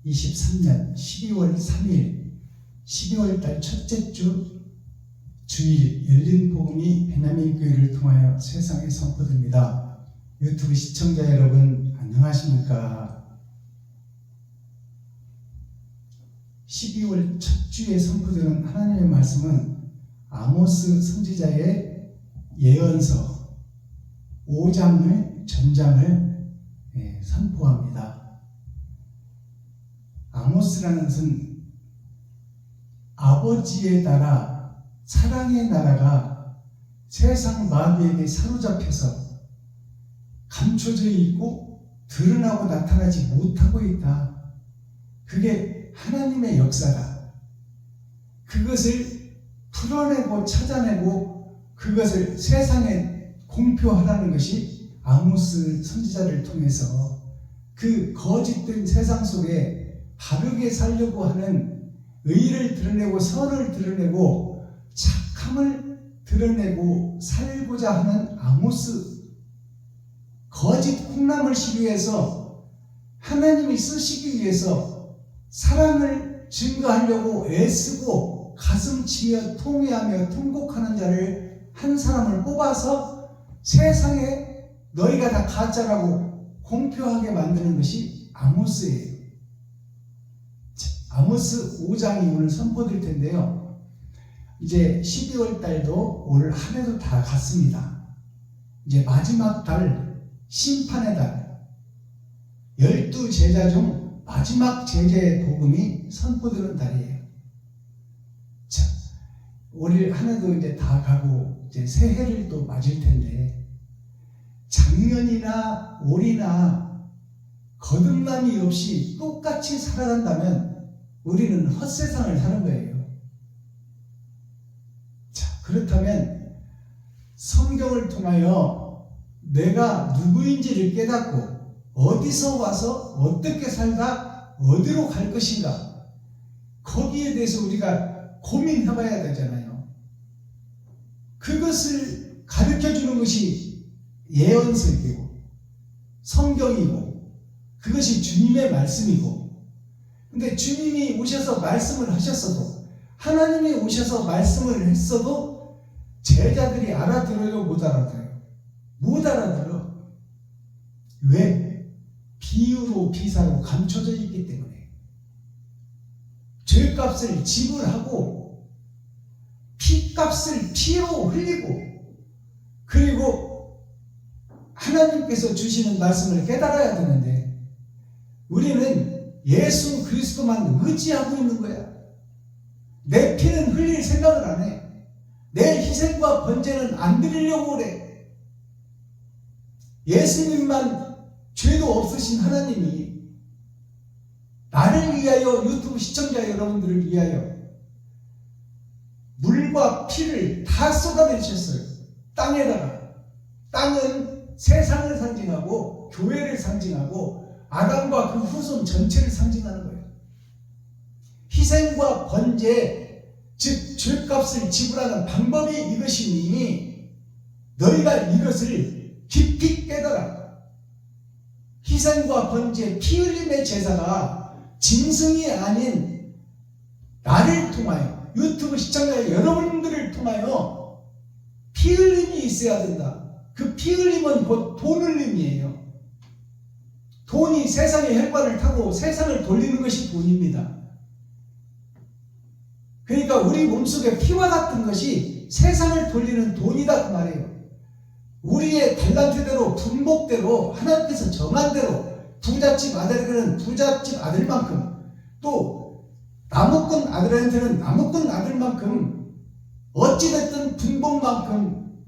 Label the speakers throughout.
Speaker 1: 2023년 12월 3일 12월달 첫째 주 주일 열린 복음이 베냐민 교회를 통하여 세상에 선포됩니다. 유튜브 시청자 여러분 안녕하십니까? 12월 첫 주에 선포되는 하나님의 말씀은 아모스 선지자의 예언서 5장을 전장을 선포합니다. 아모스라는 것은 아버지의 나라, 사랑의 나라가 세상 마귀에게 사로잡혀서 감춰져 있고 드러나고 나타나지 못하고 있다. 그게 하나님의 역사다. 그것을 풀어내고 찾아내고 그것을 세상에 공표하라는 것이 아모스 선지자를 통해서 그 거짓된 세상 속에 바르게 살려고 하는 의를 드러내고 선을 드러내고 착함을 드러내고 살고자 하는 아모스, 거짓 콩나물시기 위해서 하나님이 쓰시기 위해서 사랑을 증거하려고 애쓰고 가슴치며 통회하며 통곡하는 자를 한 사람을 뽑아서 세상에 너희가 다 가짜라고 공표하게 만드는 것이 아모스예요. 아모스 5장이 오늘 선포될 텐데요. 이제 12월 달도 올 한 해도 다 갔습니다. 이제 마지막 달, 심판의 달, 12제자 중 마지막 제자의 복음이 선포되는 달이에요. 자, 올 한 해도 이제 다 가고 이제 새해를 또 맞을 텐데 작년이나 올이나 거듭남이 없이 똑같이 살아간다면 우리는 헛세상을 사는 거예요. 자, 그렇다면 성경을 통하여 내가 누구인지를 깨닫고 어디서 와서 어떻게 살다 어디로 갈 것인가, 거기에 대해서 우리가 고민해봐야 되잖아요. 그것을 가르쳐주는 것이 예언서이고 성경이고 그것이 주님의 말씀이고, 근데 주님이 오셔서 말씀을 하셨어도, 하나님이 오셔서 말씀을 했어도 제자들이 알아들어요? 못 알아들어요? 못 알아들어. 왜? 비유로 비사로 감춰져 있기 때문에. 죄값을 지불하고 피값을 피로 흘리고 그리고 하나님께서 주시는 말씀을 깨달아야 되는데 우리는 예수 그리스도만 의지하고 있는 거야. 내 피는 흘릴 생각을 안 해. 내 희생과 번제는 안 드리려고 그래. 예수님만 죄도 없으신 하나님이 나를 위하여, 유튜브 시청자 여러분들을 위하여 물과 피를 다 쏟아내셨어요. 땅에다가. 땅은 세상을 상징하고 교회를 상징하고 아담과 그 후손 전체를 상징하는 거예요. 희생과 번제, 즉 죄값을 지불하는 방법이 이것이니 너희가 이것을 깊이 깨달아. 희생과 번제, 피 흘림의 제사가 짐승이 아닌 나를 통하여, 유튜브 시청자 여러분들을 통하여 피 흘림이 있어야 된다. 그 피 흘림은 곧 돈 흘림이에요. 돈이 세상의 혈관을 타고 세상을 돌리는 것이 돈입니다. 그러니까 우리 몸속에 피와 같은 것이 세상을 돌리는 돈이다 그 말이에요. 우리의 달란트대로 분복대로 하나님께서 정한 대로 부잣집 아들에게는 부잣집 아들만큼, 또 나무꾼 아들한테는 나무꾼 아들만큼, 어찌됐든 분복만큼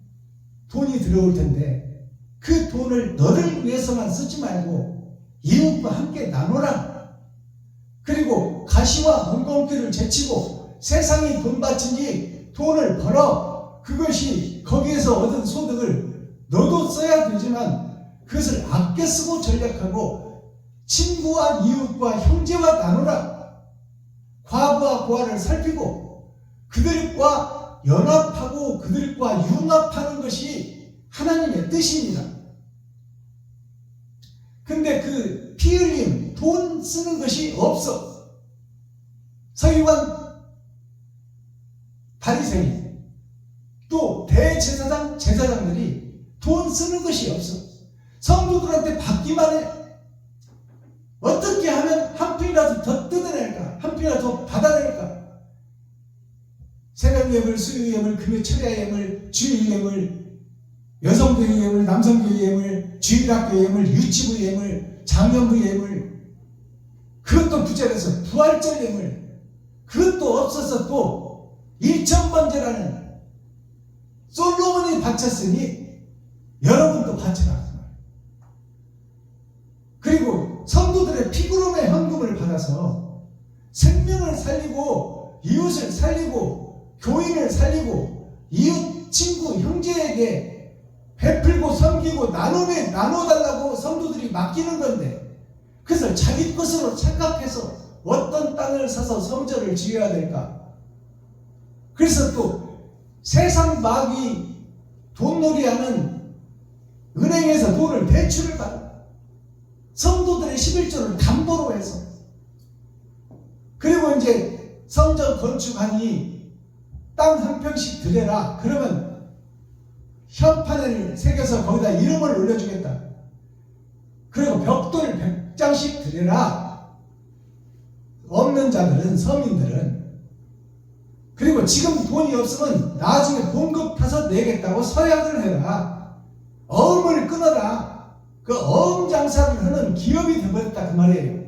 Speaker 1: 돈이 들어올 텐데 그 돈을 너를 위해서만 쓰지 말고 이웃과 함께 나눠라. 그리고 가시와 엉겅퀴를 제치고 세상이 돈 바친지 돈을 벌어. 그것이 거기에서 얻은 소득을 너도 써야 되지만 그것을 아껴 쓰고 전략하고 친구와 이웃과 형제와 나누라. 과부와 고아를 살피고 그들과 연합하고 그들과 융합하는 것이 하나님의 뜻입니다. 근데 그 피 흘림, 쓰는 것이 없어. 서기관, 바리새인, 또 대제사장, 제사장들이 돈 쓰는 것이 없어. 성도들한테 받기만 해. 어떻게 하면 한 푼이라도 더 뜯어낼까? 한 푼이라도 더 받아낼까? 새벽 예물, 수요 예물, 금요 철야 예물, 주일 예물, 여성교회 예물, 남성교회 예물, 주일학교 예물, 유치부 예물, 장년부 예물, 그것도 부자라서 부활절 예물, 그것도 없어서 또 일천번제라는 솔로몬이 바쳤으니 여러분도 바쳐라. 그리고 성도들의 피그름의 헌금을 받아서 생명을 살리고 이웃을 살리고 교인을 살리고 이웃, 친구, 형제에게 베풀고 섬기고 나눠달라고 성도들이 맡기는 건데, 그래서 자기 것으로 착각해서 어떤 땅을 사서 성전을 지어야 될까? 그래서 또 세상 마귀 돈놀이하는 은행에서 돈을 대출을 받아 성도들의 11조를 담보로 해서, 그리고 이제 성전 건축하니 땅 한 평씩 드려라. 그러면 현판을 새겨서 거기다 이름을 올려주겠다. 그리고 벽돌 100장씩 드려라. 없는 자들은, 서민들은. 그리고 지금 돈이 없으면 나중에 봉급 타서 내겠다고 서약을 해라. 어음을 끊어라. 그 어음 장사를 하는 기업이 되어버렸다, 그 말이에요.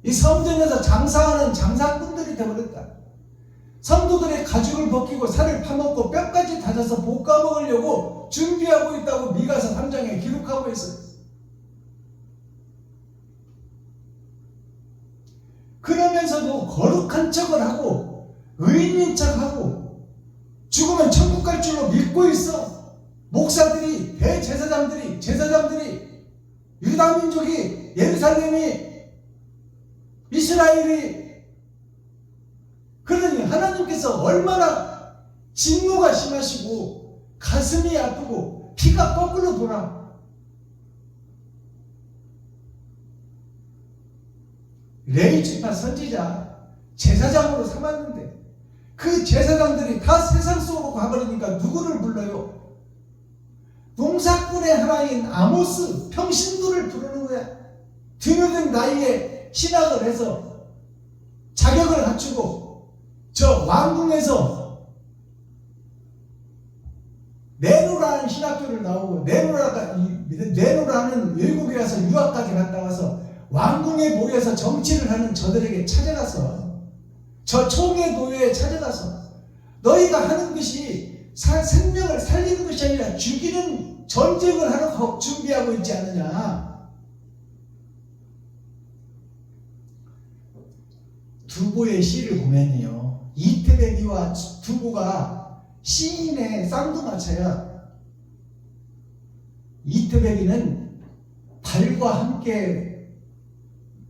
Speaker 1: 이 성전에서 장사하는 장사꾼들이 되어버렸다. 성도들의 가죽을 벗기고 살을 파먹고 뼈까지 다져서 볶아 먹으려고 준비하고 있다고 미가서 3장에 기록하고 있어요. 그러면서도 거룩한 척을 하고 의인인 척하고 죽으면 천국 갈 줄로 믿고 있어. 목사들이, 대제사장들이, 제사장들이, 유다민족이, 예루살렘이, 이스라엘이. 그러니 하나님께서 얼마나 진노가 심하시고 가슴이 아프고 피가 거꾸로 돌아. 레위지파 선지자 제사장으로 삼았는데 그 제사장들이 다 세상 속으로 가버리니까 누구를 불러요? 농사꾼의 하나인 아모스 평신도를 부르는 거야. 드늦은 나이에 신학을 해서 자격을 갖추고 저 왕궁에서 내노라는 신학교를 나오고 내노라는 외국에 가서 유학까지 갔다 와서 왕궁에 모여서 정치를 하는 저들에게 찾아가서, 저 총회 도회에 찾아가서 너희가 하는 것이 생명을 살리는 것이 아니라 죽이는 전쟁을 하러 준비하고 있지 않느냐. 두보의 시를 보면요, 이태백이와 두보가 시인의 쌍두마차야. 이태백이는 달과 함께,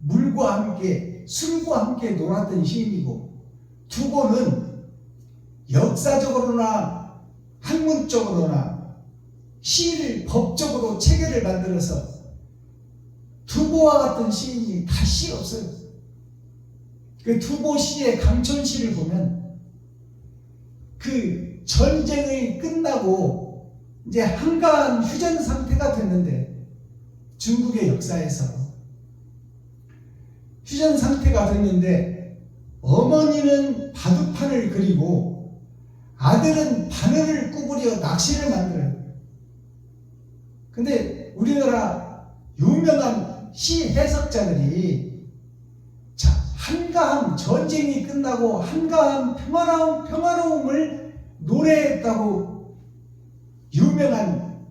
Speaker 1: 물과 함께, 술과 함께 놀았던 시인이고, 두보는 역사적으로나 학문적으로나 시를 법적으로 체계를 만들어서 두보와 같은 시인이 다시 없어요. 그 두보 시의 강촌시를 보면 그 전쟁이 끝나고 이제 한가한 휴전 상태가 됐는데, 중국의 역사에서 휴전 상태가 됐는데 어머니는 바둑판을 그리고 아들은 바늘을 구부려 낚시를 만들어요. 근데 우리나라 유명한 시 해석자들이, 자, 한가한 전쟁이 끝나고 한가한 평화로움을 노래했다고 유명한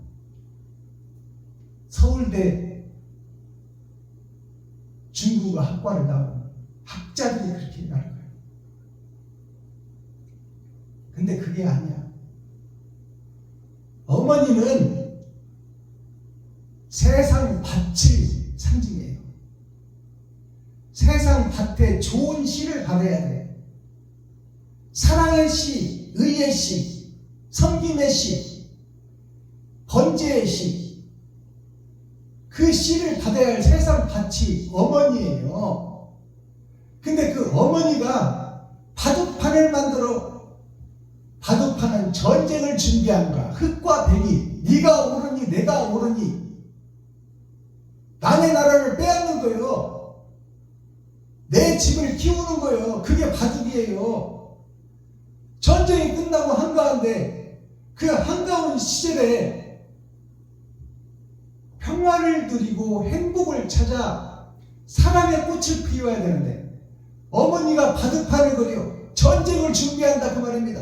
Speaker 1: 서울대 중국어 학과를 나온 학자들이 그렇게 말해요. 근데 그게 아니야. 어머니는 세상 밭을 상징해요. 세상 밭에 좋은 씨를 받아야 돼. 사랑의 씨, 의의 씨, 섬김의 씨, 번제의 씨. 그 씨를 받아야 할 세상 밭이 어머니예요. 근데 그 어머니가 바둑판을 만들어 바둑판은 전쟁을 준비한가. 흙과 백이 네가 오르니 내가 오르니 남의 나라를 빼앗는 거예요. 내 집을 키우는 거예요. 그게 바둑이에요. 전쟁이 끝나고 한가한데 그 한가운 시절에 평화를 누리고 행복을 찾아 사랑의 꽃을 피워야 되는데 어머니가 바둑판을 그려 전쟁을 준비한다 그 말입니다.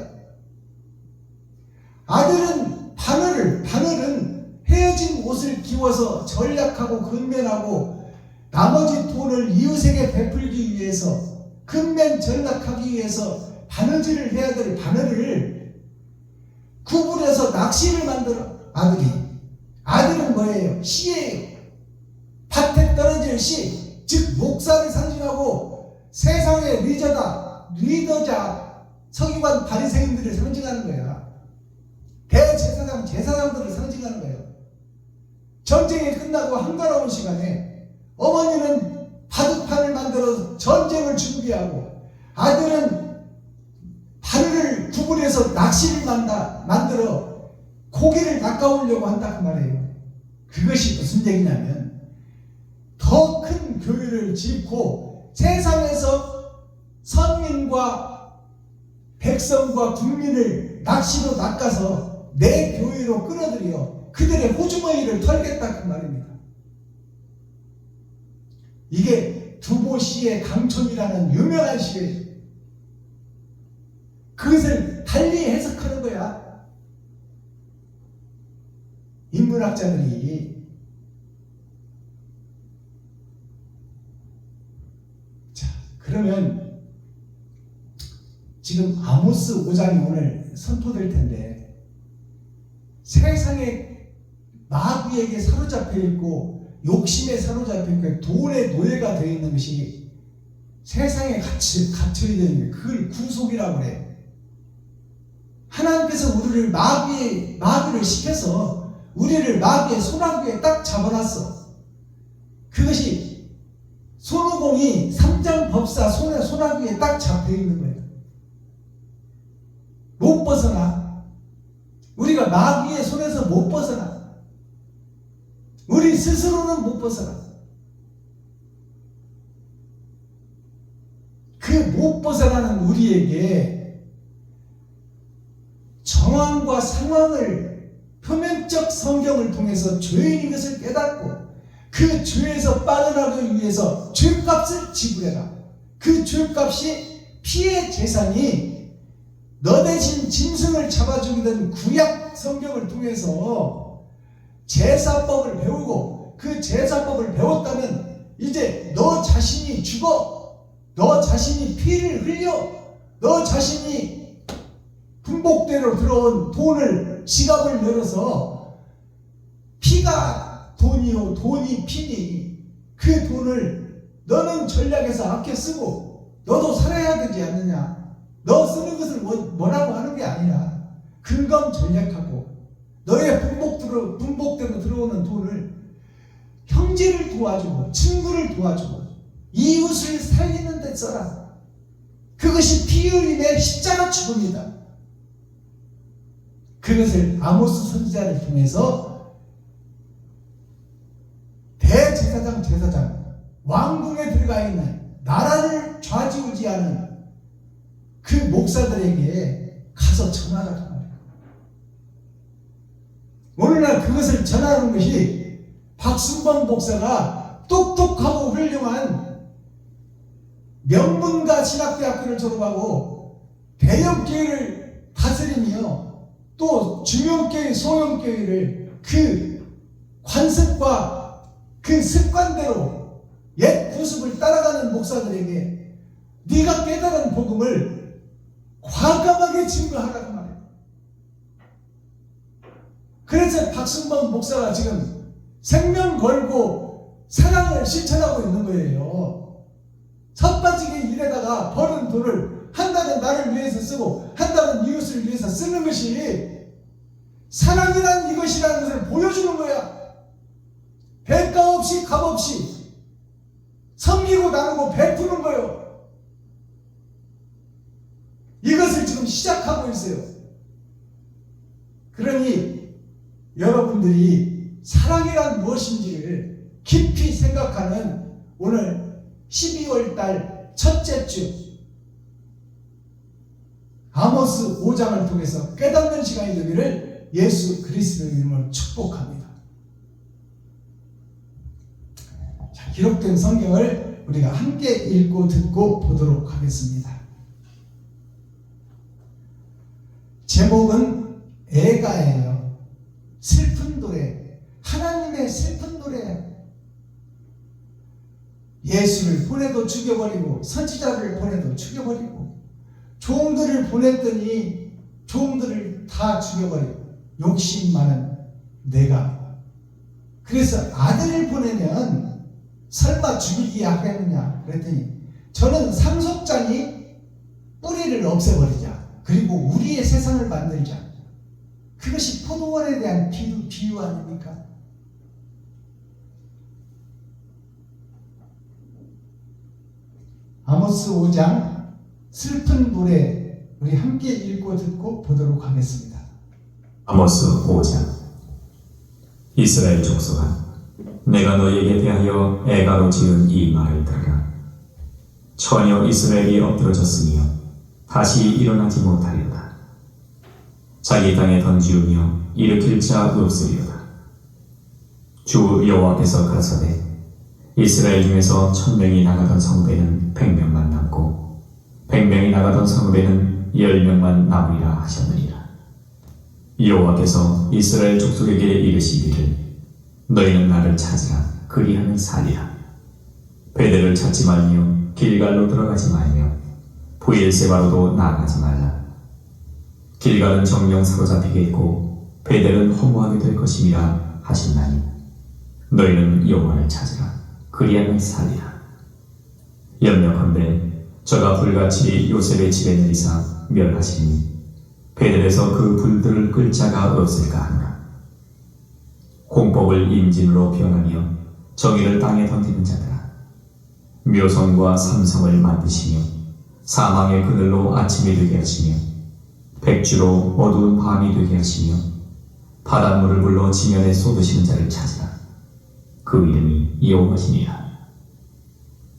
Speaker 1: 아들은 바늘은 헤어진 옷을 기워서 전략하고 근면하고 나머지 돈을 이웃에게 베풀기 위해서 근면 전략하기 위해서 바느질을 해야 될 바늘을 구부려서 낚시를 만들어 아들은 뭐예요? 씨예요. 밭에 떨어질 씨, 즉 목사를 상징하고 세상의 리더자 서기관 바리새인들을 상징하는 거야. 대제사장 제사장들을 상징하는 거예요. 전쟁이 끝나고 한가로운 시간에 어머니는 바둑판을 만들어 전쟁을 준비하고 아들은 바늘을 구부려서 낚시를 만들어 고기를 낚아오려고 한다 그 말이에요. 그것이 무슨 얘기냐면 더 큰 교회를 짓고 세상에서 선민과 백성과 국민을 낚시로 낚아서 내 교회로 끌어들여 그들의 호주머니를 털겠다 그 말입니다. 이게 두보시의 강촌이라는 유명한 시예요. 그것을 달리 해석하는 거야. 인문학자들이. 자, 그러면 지금 아모스 5장이 오늘 선포될 텐데 세상에 마귀에게 사로잡혀 있고 욕심에 사로잡혀 있고 돈의 노예가 되어 있는 것이 세상에 갇혀 있는 그걸 구속이라고 그래. 하나님께서 우리를 마귀를 시켜서 우리를 마귀의 손아귀에 딱 잡아놨어. 그것이 손오공이 3장 법사 손아귀에 딱 잡혀있는 거예요. 못 벗어나. 우리가 마귀의 손에서 못 벗어나. 우리 스스로는 못 벗어나. 그 못 벗어나는 우리에게 정황과 상황을 표면적 성경을 통해서 죄인인 것을 깨닫고 그 죄에서 빠져나가기 위해서 죄값을 지불해라. 그 죄값이 피의 재산이 너 대신 짐승을 잡아주기던 구약 성경을 통해서 제사법을 배우고 그 제사법을 배웠다면 이제 너 자신이 죽어. 너 자신이 피를 흘려. 너 자신이 분복대로 들어온 돈을 지갑을 열어서 피가 돈이요 돈이 피니 그 돈을 너는 전략에서 아껴 쓰고 너도 살아야 되지 않느냐. 너 쓰는 것을 뭐라고 하는 게 아니라 근검 전략하고 너의 분복대로 들어오는 돈을 형제를 도와주고 친구를 도와주고 이웃을 살리는 데 써라. 그것이 피 흘림의 십자가 죽음이다. 그것을 아모스 선지자를 통해서 제사장 왕궁에 들어가 있는 나라를 좌지우지하는 그 목사들에게 가서 전하라 그 말이에요. 오늘날 그것을 전하는 것이 박순범 목사가 똑똑하고 훌륭한 명문가 신학대학교를 졸업하고 대형교회를 다스리며 또 중형교회 소형교회를 그 관습과 그 습관대로 옛 구습을 따라가는 목사들에게 네가 깨달은 복음을 과감하게 증거하라고 말해요. 그래서 박순범 목사가 지금 생명 걸고 사랑을 실천하고 있는 거예요. 삿바지게 일에다가 버는 돈을 한 달은 나를 위해서 쓰고 한 달은 이웃을 위해서 쓰는 것이 사랑이란 이것이라는 것을 보여주는 거야. 대가 없이 값없이 섬기고 나누고 베푸는 거예요. 이것을 지금 시작하고 있어요. 그러니 여러분들이 사랑이란 무엇인지를 깊이 생각하는 오늘 12월 달 첫째 주 아모스 5장을 통해서 깨닫는 시간이 되기를 예수 그리스도의 이름으로 축복합니다. 자, 기록된 성경을 우리가 함께 읽고 듣고 보도록 하겠습니다. 제목은 애가예요. 슬픈 노래, 하나님의 슬픈 노래예요. 예수를 보내도 죽여버리고 선지자를 보내도 죽여버리고 종들을 보냈더니 종들을 다 죽여버리고 욕심 많은 내가, 그래서 아들을 보내면 설마 죽이기 하겠느냐 그랬더니 저는 상속자니 뿌리를 없애버리자, 그리고 우리의 세상을 만들자. 그것이 포도원에 대한 비유 아닙니까? 아모스 5장 슬픈 노래 우리 함께 읽고 듣고 보도록 하겠습니다.
Speaker 2: 아모스 5장. 이스라엘 족속아, 내가 너희에게 대하여 애가로 지은 이 말을 들으라. 처녀 이스라엘이 엎드러졌으며 다시 일어나지 못하리로다. 자기 땅에 던지우며 일으킬 자 없으리로다. 주 여호와께서 가라사대 이스라엘 중에서 1000명이 나가던 성읍에는 100명만 남고 100명이 나가던 성읍에는 10명만 남으리라 하셨느니라. 여호와께서 이스라엘 족속에게 이르시기를 너희는 나를 찾으라. 그리하면 살리라. 베델을 찾지 말며 길갈로 들어가지 말며 브엘세바로도 나아가지 말라. 길갈은 정령 사로잡히겠고 베델은 허무하게 될 것임이라 하셨나니 너희는 여호와를 찾으라. 그리하면 살리라. 염려컨대 저가 불같이 요셉의 집에 내리사 멸하시니 베델에서 그 불들을 끌 자가 없을까 하노라. 공법을 임진으로 변하며 정의를 땅에 던지는 자들아, 묘성과 삼성을 만드시며 사망의 그늘로 아침이 되게 하시며 백주로 어두운 밤이 되게 하시며 바닷물을 불러 지면에 쏟으시는 자를 찾으라. 그 이름이 여호와시니라.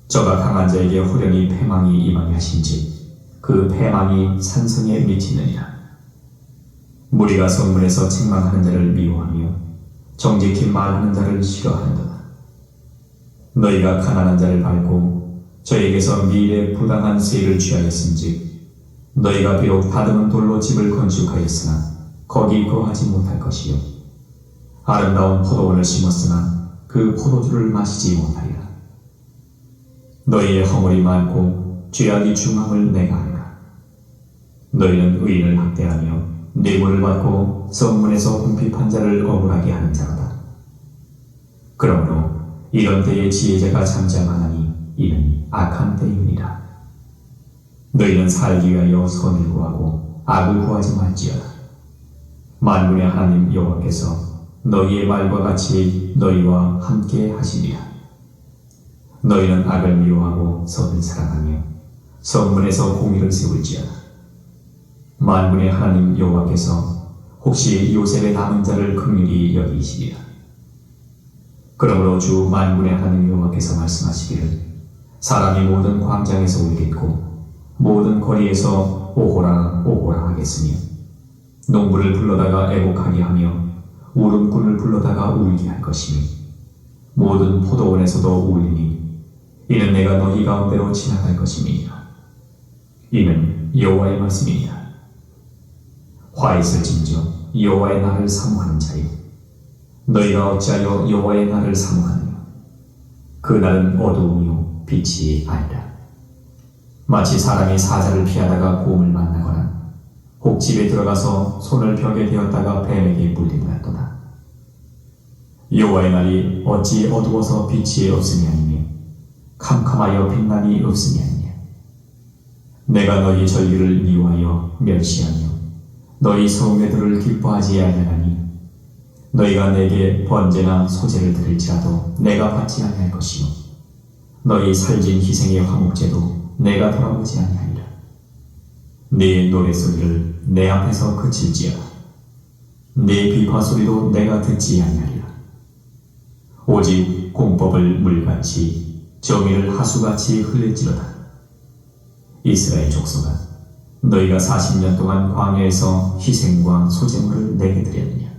Speaker 2: 저가 강한 자에게 호련히 패망이 임하게 하신즉 그 패망이 산성에 미치느니라. 무리가 성문에서 책망하는 자를 미워하며 정직히 말하는 자를 싫어하는도다. 너희가 가난한 자를 밟고 저에게서 미래 부당한 세를 취하였은즉 너희가 비록 다듬은 돌로 집을 건축하였으나 거기 거하지 못할 것이요 아름다운 포도원을 심었으나 그 포도주를 마시지 못하리라. 너희의 허물이 많고 죄악이 중함을 내가 알라. 너희는 의인을 학대하며 뇌물을 받고 성문에서 궁핍한 자를 억울하게 하는 자로다. 그러므로 이런 때에 지혜자가 잠잠하나니 이는 악한 때입니다. 너희는 살기 위하여 선을 구하고 악을 구하지 말지어다. 만군의 하나님 여호와께서 너희의 말과 같이 너희와 함께 하시리라. 너희는 악을 미워하고 선을 사랑하며 성문에서 공의를 세울지어다. 만군의 하나님 여호와께서 혹시 요셉의 남은 자를 긍휼히 여기시리라. 그러므로 주 만군의 하나님 여호와께서 말씀하시기를 사람이 모든 광장에서 울겠고 모든 거리에서 오호라 오호라 하겠으며 농부를 불러다가 애곡하게 하며 울음꾼을 불러다가 울게 할 것이니 모든 포도원에서도 울리니 이는 내가 너희 가운데로 지나갈 것임이니라. 이는 여호와의 말씀이니라. 화 있을진저 여호와의 날을 사모하는 자여, 너희가 어찌하여 여호와의 날을 사모하느냐. 그 날은 어두우며 빛이 아니라. 마치 사람이 사자를 피하다가 곰을 만나거나 혹 집에 들어가서 손을 벽에 대었다가 뱀에게 물린 같도다. 여호와의 날이 어찌 어두워서 빛이 없으니 아니며 캄캄하여 빛남이 없으니 아니냐. 내가 너희 전리를 미워하여 멸시하며 너희 성례들을 기뻐하지 아니하니 너희가 내게 번제나 소제를 드릴지라도 내가 받지 아니할 것이요 너희 살진 희생의 화목제도 내가 돌아보지 아니하리라. 네 노래소리를 내 앞에서 그칠지어다. 네 비파소리도 내가 듣지 아니하리라. 오직 공법을 물같이 정의를 하수같이 흘릴지로다. 이스라엘 족속아, 너희가 40년 동안 광야에서 희생과 소제물을 내게 드렸느냐?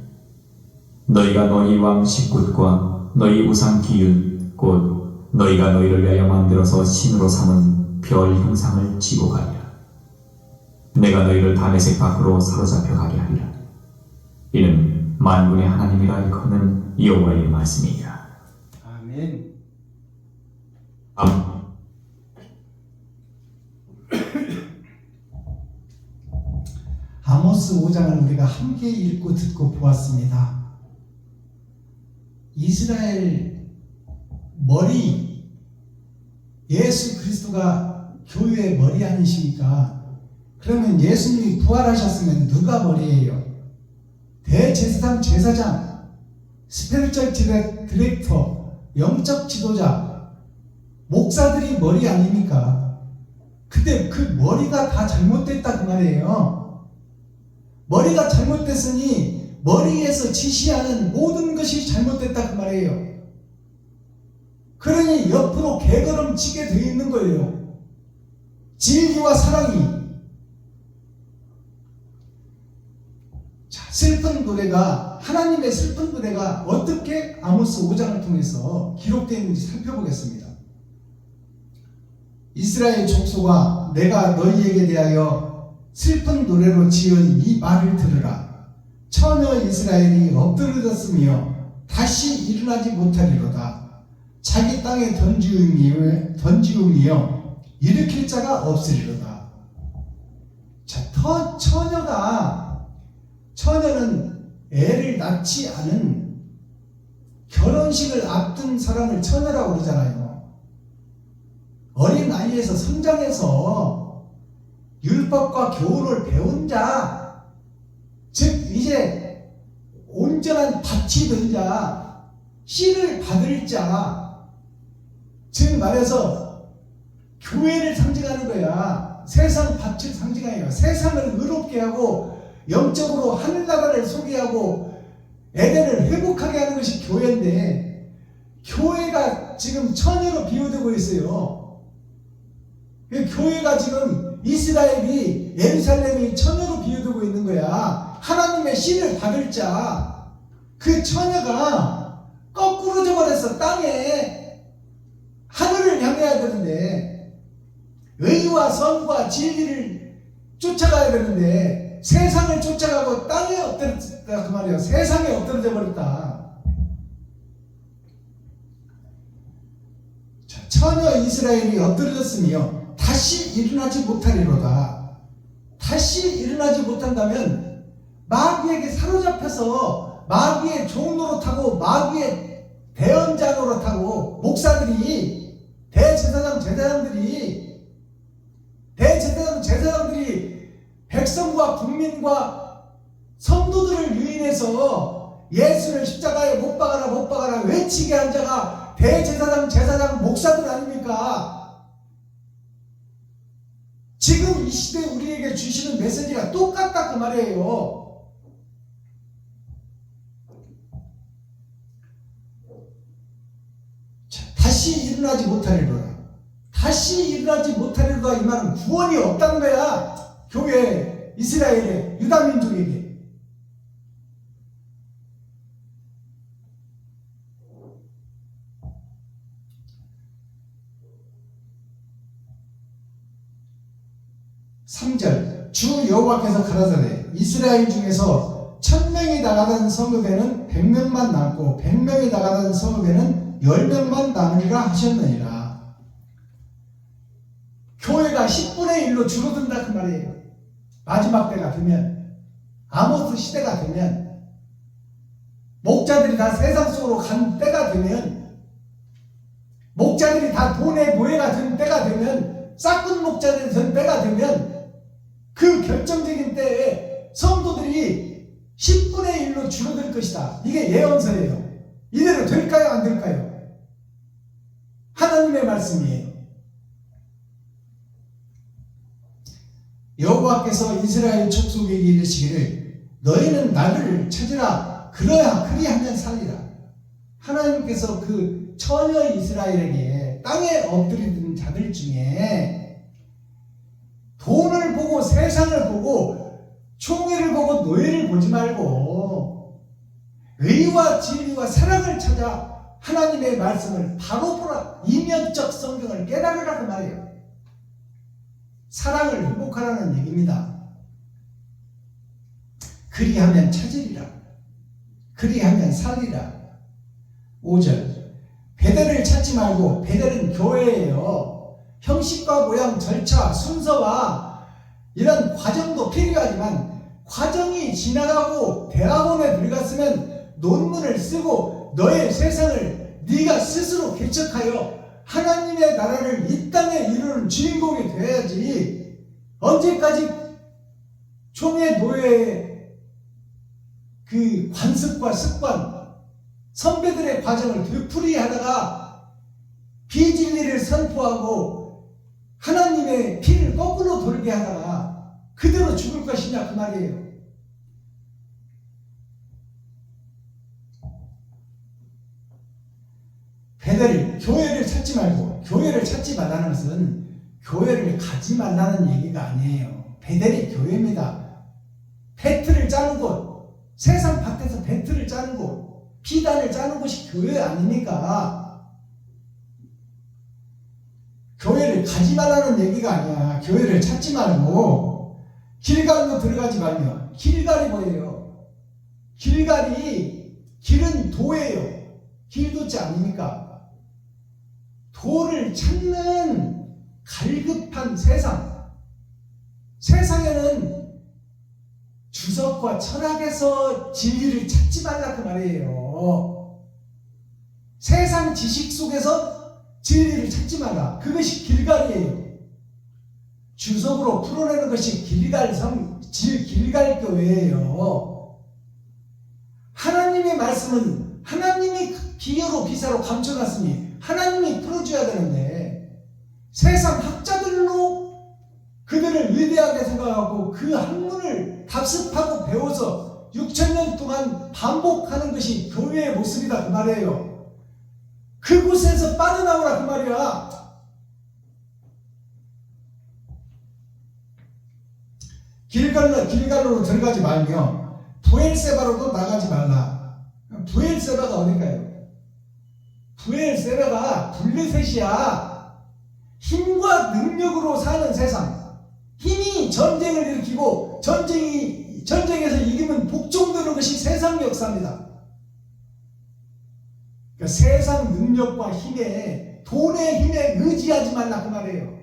Speaker 2: 너희가 너희 왕 식굿과 너희 우상 기욤 곧 너희가 너희를 위하여 만들어서 신으로 삼은 별 형상을 지고 가리라. 내가 너희를 다메섹 밖으로 사로잡혀 가게 하리라. 이는 만군의 하나님이라 일컫는 여호와의 말씀이니라.
Speaker 1: 아멘. 아모스 5장을 우리가 함께 읽고 듣고 보았습니다. 이스라엘 머리, 예수 그리스도가 교회의 머리 아니십니까? 그러면 예수님이 부활하셨으면 누가 머리예요? 대제사장, 제사장, 스피리추얼 디렉터, 영적 지도자, 목사들이 머리 아닙니까? 근데 그 머리가 다 잘못됐다 그 말이에요. 머리가 잘못됐으니 머리에서 지시하는 모든 것이 잘못됐다 그 말이에요. 그러니 옆으로 개걸음 치게 되어 있는 거예요. 진리와 사랑이. 자, 슬픈 노래가, 하나님의 슬픈 노래가 어떻게 아모스 5장을 통해서 기록되어 있는지 살펴보겠습니다. 이스라엘 족속아, 내가 너희에게 대하여 슬픈 노래로 지은 이 말을 들으라. 처녀 이스라엘이 엎드러졌으며 다시 일어나지 못하리로다. 자기 땅에 던지음이여 일으킬 자가 없으리로다. 자, 처녀는 애를 낳지 않은 결혼식을 앞둔 사람을 처녀라고 그러잖아요. 어린 나이에서 성장해서 율법과 교훈을 배운 자, 즉 이제 온전한 밭이 된 자, 씨를 받을 자, 즉 말해서 교회를 상징하는 거야. 세상 밭을 상징하여 세상을 의롭게 하고 영적으로 하늘나라를 소개하고 에덴을 회복하게 하는 것이 교회인데, 교회가 지금 처녀로 비유되고 있어요. 교회가 지금 이스라엘이, 예루살렘이 처녀로 비유되고 있는 거야. 하나님의 씨를 받을 자, 그 처녀가 거꾸로 져버렸어. 땅에 하늘을 향해야 되는데, 의와 선과 진리를 쫓아가야 되는데 세상을 쫓아가고 땅에 엎드렸다 그 말이에요. 세상에 엎드려져 버렸다. 자, 처녀 이스라엘이 엎드려졌으며 다시 일어나지 못하리로다. 다시 일어나지 못한다면 마귀에게 사로잡혀서 마귀의 종 노릇하고 마귀의 대언자 노릇하고 목사들이, 제사장들이 백성과 국민과 성도들을 유인해서 예수를 십자가에 못 박아라 외치게 한 자가 제사장, 목사들 아닙니까? 지금 이 시대에 우리에게 주시는 메시지가 똑같다 그 말이에요. 자, 다시 일어나지 못하리로다. 다시 일어나지 못하리로다. 이 말은 구원이 없다는 거야. 교회, 이스라엘의 유다 민족에게. 주 여호와께서 가라사대 이스라엘 중에서 1000명이 나가던 성읍에는 100명만 남고 100명이 나가던 성읍에는 10명만 남으리라 하셨느니라. 교회가 10분의 1로 줄어든다 그 말이에요. 마지막 때가 되면, 아모스 시대가 되면, 목자들이 다 세상 속으로 간 때가 되면, 목자들이 다 돈의 노예가 된 때가 되면, 싹군 목자들이 된 때가 되면, 그 결정적인 때에 성도들이 10분의 1로 줄어들 것이다. 이게 예언서예요. 이대로 될까요? 안 될까요? 하나님의 말씀이에요. 여호와께서 이스라엘 족속에게 이르시기를 너희는 나를 찾으라. 그리하면 살리라. 하나님께서 그 처녀 이스라엘에게 땅에 엎드리던 자들 중에 돈을 보고 세상을 보고 총애를 보고 노예를 보지 말고 의와 진리와 사랑을 찾아 하나님의 말씀을 바로 보라. 이면적 성경을 깨달으라 그 말이에요. 사랑을 회복하라는 얘기입니다. 그리하면 찾으리라. 그리하면 살리라. 5절 베델을 찾지 말고, 베델은 교회예요. 형식과 모양, 절차, 순서와 이런 과정도 필요하지만 과정이 지나가고 대학원에 들어갔으면 논문을 쓰고 너의 세상을 네가 스스로 개척하여 하나님의 나라를 이 땅에 이루는 주인공이 되어야지. 언제까지 총회 노예의 그 관습과 습관, 선배들의 과정을 되풀이하다가 비진리를 선포하고 하나님의 피를 거꾸로 돌게 하다가 그대로 죽을 것이냐 그 말이에요. 베델, 교회를 찾지 말고, 교회를 찾지 말라는 것은 교회를 가지 말라는 얘기가 아니에요. 베델이 교회입니다. 배틀을 짜는 곳, 세상 밭에서 배틀을 짜는 곳, 피단을 짜는 곳이 교회 아닙니까? 교회를 가지 말라는 얘기가 아니야. 교회를 찾지 말고 길갈로 들어가지 말며. 길갈이 뭐예요? 길은 도예요. 길도자 아닙니까? 도를 찾는 갈급한 세상. 세상에는 주석과 철학에서 진리를 찾지 말라 그 말이에요. 세상 지식 속에서 진리를 찾지 말라. 그것이 길갈이에요. 주석으로 풀어내는 것이 길갈교회예요. 하나님의 말씀은 하나님이 비유로 비사로 감춰놨으니 하나님이 풀어줘야 되는데 세상 학자들로 그들을 위대하게 생각하고 그 학문을 답습하고 배워서 6,000년 동안 반복하는 것이 교회의 모습이다 그 말이에요. 그곳에서 빠져나오라 그 말이야. 길갈로로 들어가지 말며 부엘세바로도 나가지 말라. 부엘세바가 어딜까요? 부엘세바가 블레셋이야. 힘과 능력으로 사는 세상. 힘이 전쟁을 일으키고 전쟁에서 이기면 복종되는 것이 세상 역사입니다. 그러니까 세상 능력과 힘에, 돈의 힘에 의지하지 말라 그 말이에요.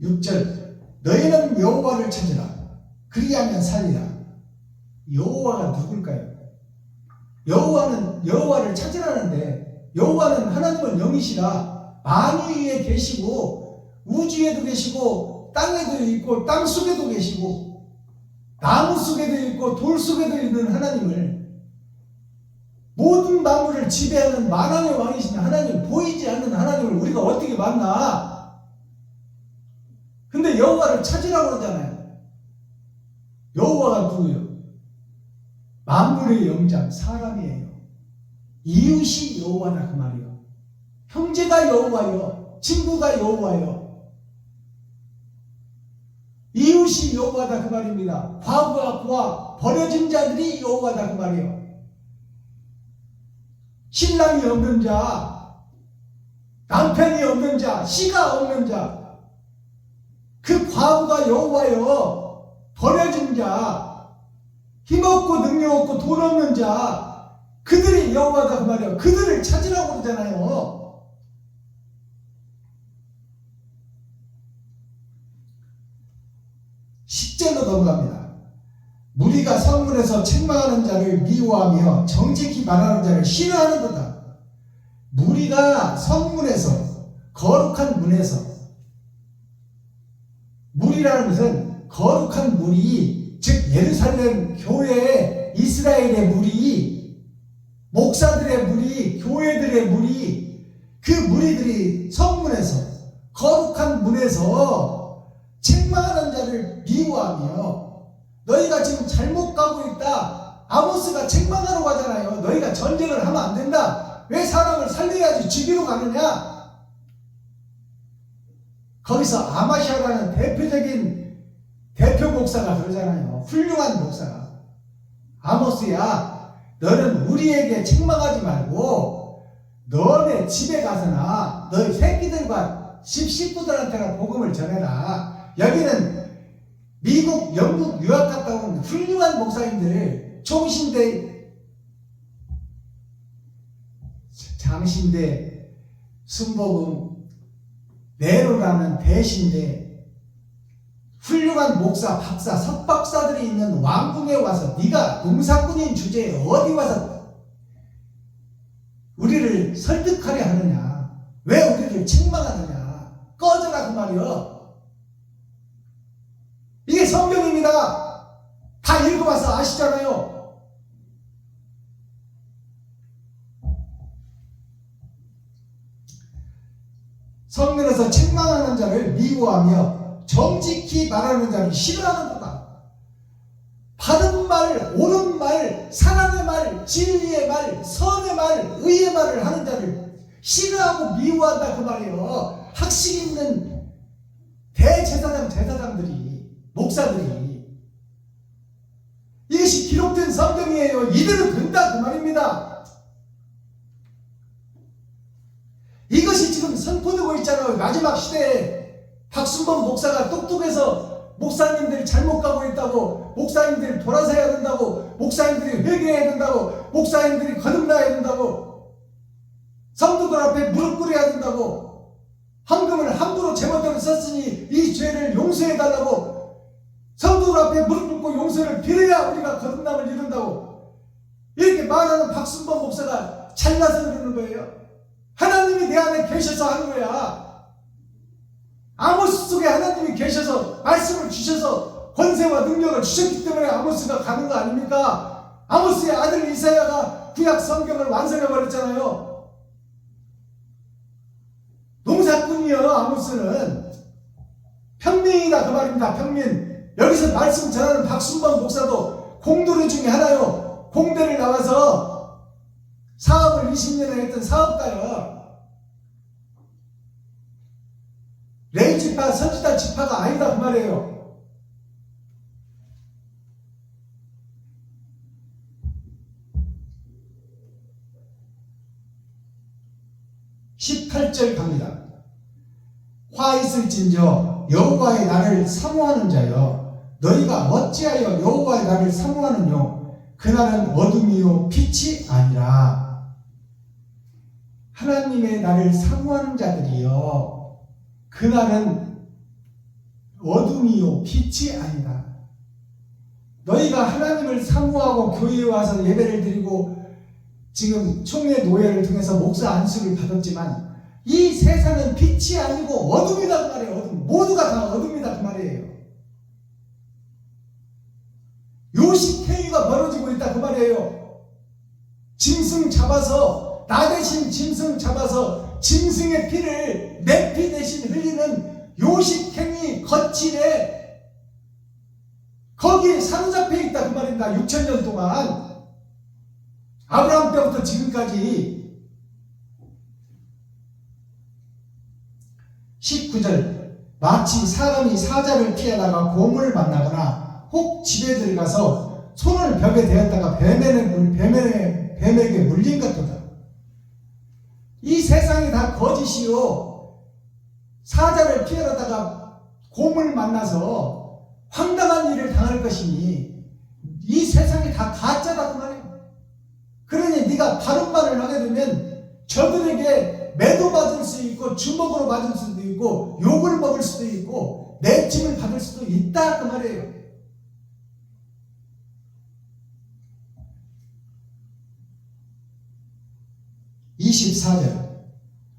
Speaker 1: 6절 너희는 여호와를 찾으라. 그리하면 살리라. 여호와가 누굴까요? 여호와를 찾으라는데, 여호와는 하나님은 영이시라. 만유 위에 계시고 우주에도 계시고 땅에도 있고 땅 속에도 계시고 나무 속에도 있고 돌 속에도 있는 하나님을, 모든 만물을 지배하는 만왕의 왕이신 하나님, 보이지 않는 하나님을 우리가 어떻게 만나? 근데 여호와를 찾으라고 그러잖아요. 여호와가 누구예요? 만물의 영장, 사람이에요. 이웃이 여호와다 그 말이에요. 형제가 여호와요. 친구가 여호와요. 이웃이 여호와다 그 말입니다. 과부와 부와 버려진 자들이 여호와다 그 말이에요. 신랑이 없는 자, 남편이 없는 자, 씨가 없는 자, 그 과부가 여호와요. 버려진 자, 힘없고 능력 없고 돈 없는 자, 그들이 여호와다 그 말이에요. 그들을 찾으라고 그러잖아요. 10절로 넘어갑니다. 무리가 성문에서 책망하는 자를 미워하며 정직히 말하는 자를 싫어하는도다. 무리가 성문에서, 거룩한 문에서, 물이라는 것은 거룩한 물이, 즉 예루살렘 교회, 이스라엘의 물이, 목사들의 물이, 교회들의 물이, 그 무리들이 성문에서, 거룩한 문에서 책망하는 자를 미워하며, 너희가 지금 잘못 가고 있다. 아모스가 책망하러 가잖아요. 너희가 전쟁을 하면 안 된다. 왜 사람을 살려야지 죽이러 가느냐? 거기서 아마시아라는 대표적인 대표 목사가 그러잖아요. 훌륭한 목사가. 아모스야, 너는 우리에게 책망하지 말고 너네 집에 가서나 너희 새끼들과 식구들한테나 복음을 전해라. 여기는 미국, 영국 유학 갔다 온 훌륭한 목사님들, 총신대, 장신대, 순복음, 네로라는 대신대, 훌륭한 목사, 박사, 석박사들이 있는 왕궁에 와서 네가 농사꾼인 주제에 어디 와서 우리를 설득하려 하느냐? 왜 우리를 책망하느냐? 꺼져라 그 말이요. 이게 성경입니다. 다 읽어봐서 아시잖아요. 성경에서 책망하는 자를 미워하며 정직히 말하는 자를 싫어하는구나. 바른 말, 옳은 말, 사랑의 말, 진리의 말, 선의 말, 의의 말을 하는 자를 싫어하고 미워한다 그 말이에요. 학식 있는 제사장들이, 목사들이. 이것이 기록된 성경이에요. 이대로 된다 그 말입니다. 이것이 지금 선포되고 있잖아요. 마지막 시대에 박순범 목사가 똑똑해서 목사님들이 잘못 가고 있다고, 목사님들이 돌아서야 된다고, 목사님들이 회개해야 된다고, 목사님들이 거듭나야 된다고, 성도들 앞에 무릎 꿇어야 된다고, 헌금을 함부로 제멋대로 썼으니 이 죄를 용서해달라고, 성도들 앞에 무릎 꿇고 용서를 빌어야 우리가 거듭남을 이룬다고 이렇게 말하는 박순범 목사가 잘나서 그러는 거예요. 하나님이 내 안에 계셔서 하는 거야. 아모스 속에 하나님이 계셔서 말씀을 주셔서 권세와 능력을 주셨기 때문에 아모스가 가는 거 아닙니까? 아모스의 아들 이사야가 구약 성경을 완성해 버렸잖아요. 농사꾼이요. 아모스는 평민이다 그 말입니다. 평민. 여기서 말씀 전하는 박순범 목사도 공도류 중에 하나요. 공대를 나와서 사업을 20년을 했던 사업가요. 레이지파, 선지자 지파가 아니다 그 말이에요. (18절) 갑니다. 화 있을진저 여호와의 날을 사모하는 자여, 너희가 어찌하여 여호와의 날을 사모하느뇨? 그날은 어둠이요 빛이 아니라. 하나님의 날을 사모하는 자들이요, 그날은 어둠이요 빛이 아니라. 너희가 하나님을 사모하고 교회에 와서 예배를 드리고 지금 총회 노예를 통해서 목사 안수를 받았지만 이 세상은 빛이 아니고 어둠이다 그 말이에요. 어둠. 모두가 다 어둠이다 그 말이에요. 요식행위가 벌어지고 있다 그 말이에요. 짐승 잡아서, 나 대신 짐승 잡아서 짐승의 피를 내 피 대신 흘리는 요식행위 거칠에 거기에 사로잡혀 있다 그 말입니다. 6,000년 동안 아브라함 때부터 지금까지. 19절 마치 사람이 사자를 피하다가 곰을 만나거나 혹 집에 들어가서 손을 벽에 대었다가 뱀에게 물린 것도다. 이 세상이 다 거짓이요, 사자를 피하다가 곰을 만나서 황당한 일을 당할 것이니 이 세상이 다 가짜다 그 말이에요. 그러니 네가 바른 말을 하게 되면 저들에게 매도받을 수 있고 주먹으로 맞을 수도 있고 욕을 먹을 수도 있고 내침을 받을 수도 있다 그 말이에요. (24절)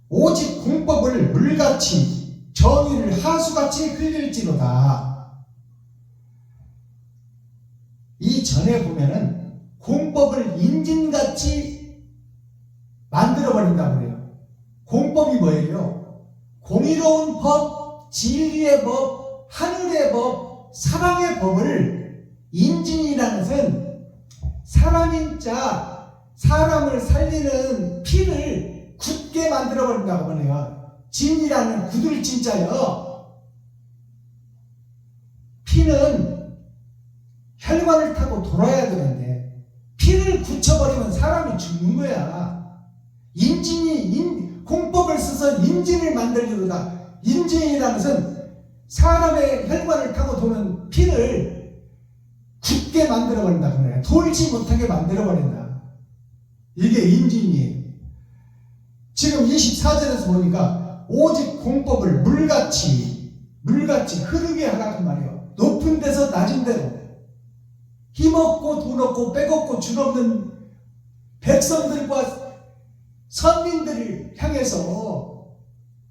Speaker 1: 오직 공법을 물같이 정의를 하수같이 흘릴지로다. 전에 보면은 공법을 인진같이 만들어버린다고 그래요. 공법이 뭐예요? 공의로운 법, 진리의 법, 하늘의 법, 사랑의 법을 인진이라는 것은 사람인 자, 사람을 살리는 피를 굳게 만들어버린다고 하네요. 진이라는 굳을 진짜요. 피는 혈관을 타고 돌아야 되는데 피를 굳혀버리면 사람이 죽는 거야. 공법을 써서 인진을 만들려다. 인진이라는 것은 사람의 혈관을 타고 도는 피를 굳게 만들어버린다. 그래요. 돌지 못하게 만들어버린다. 이게 인진이에요. 지금 24절에서 보니까 오직 공법을 물같이 흐르게 하라고 말이에요. 높은 데서 낮은 데로 힘없고 돈 없고 빼없고 줄 없는 백성들과 선민들을 향해서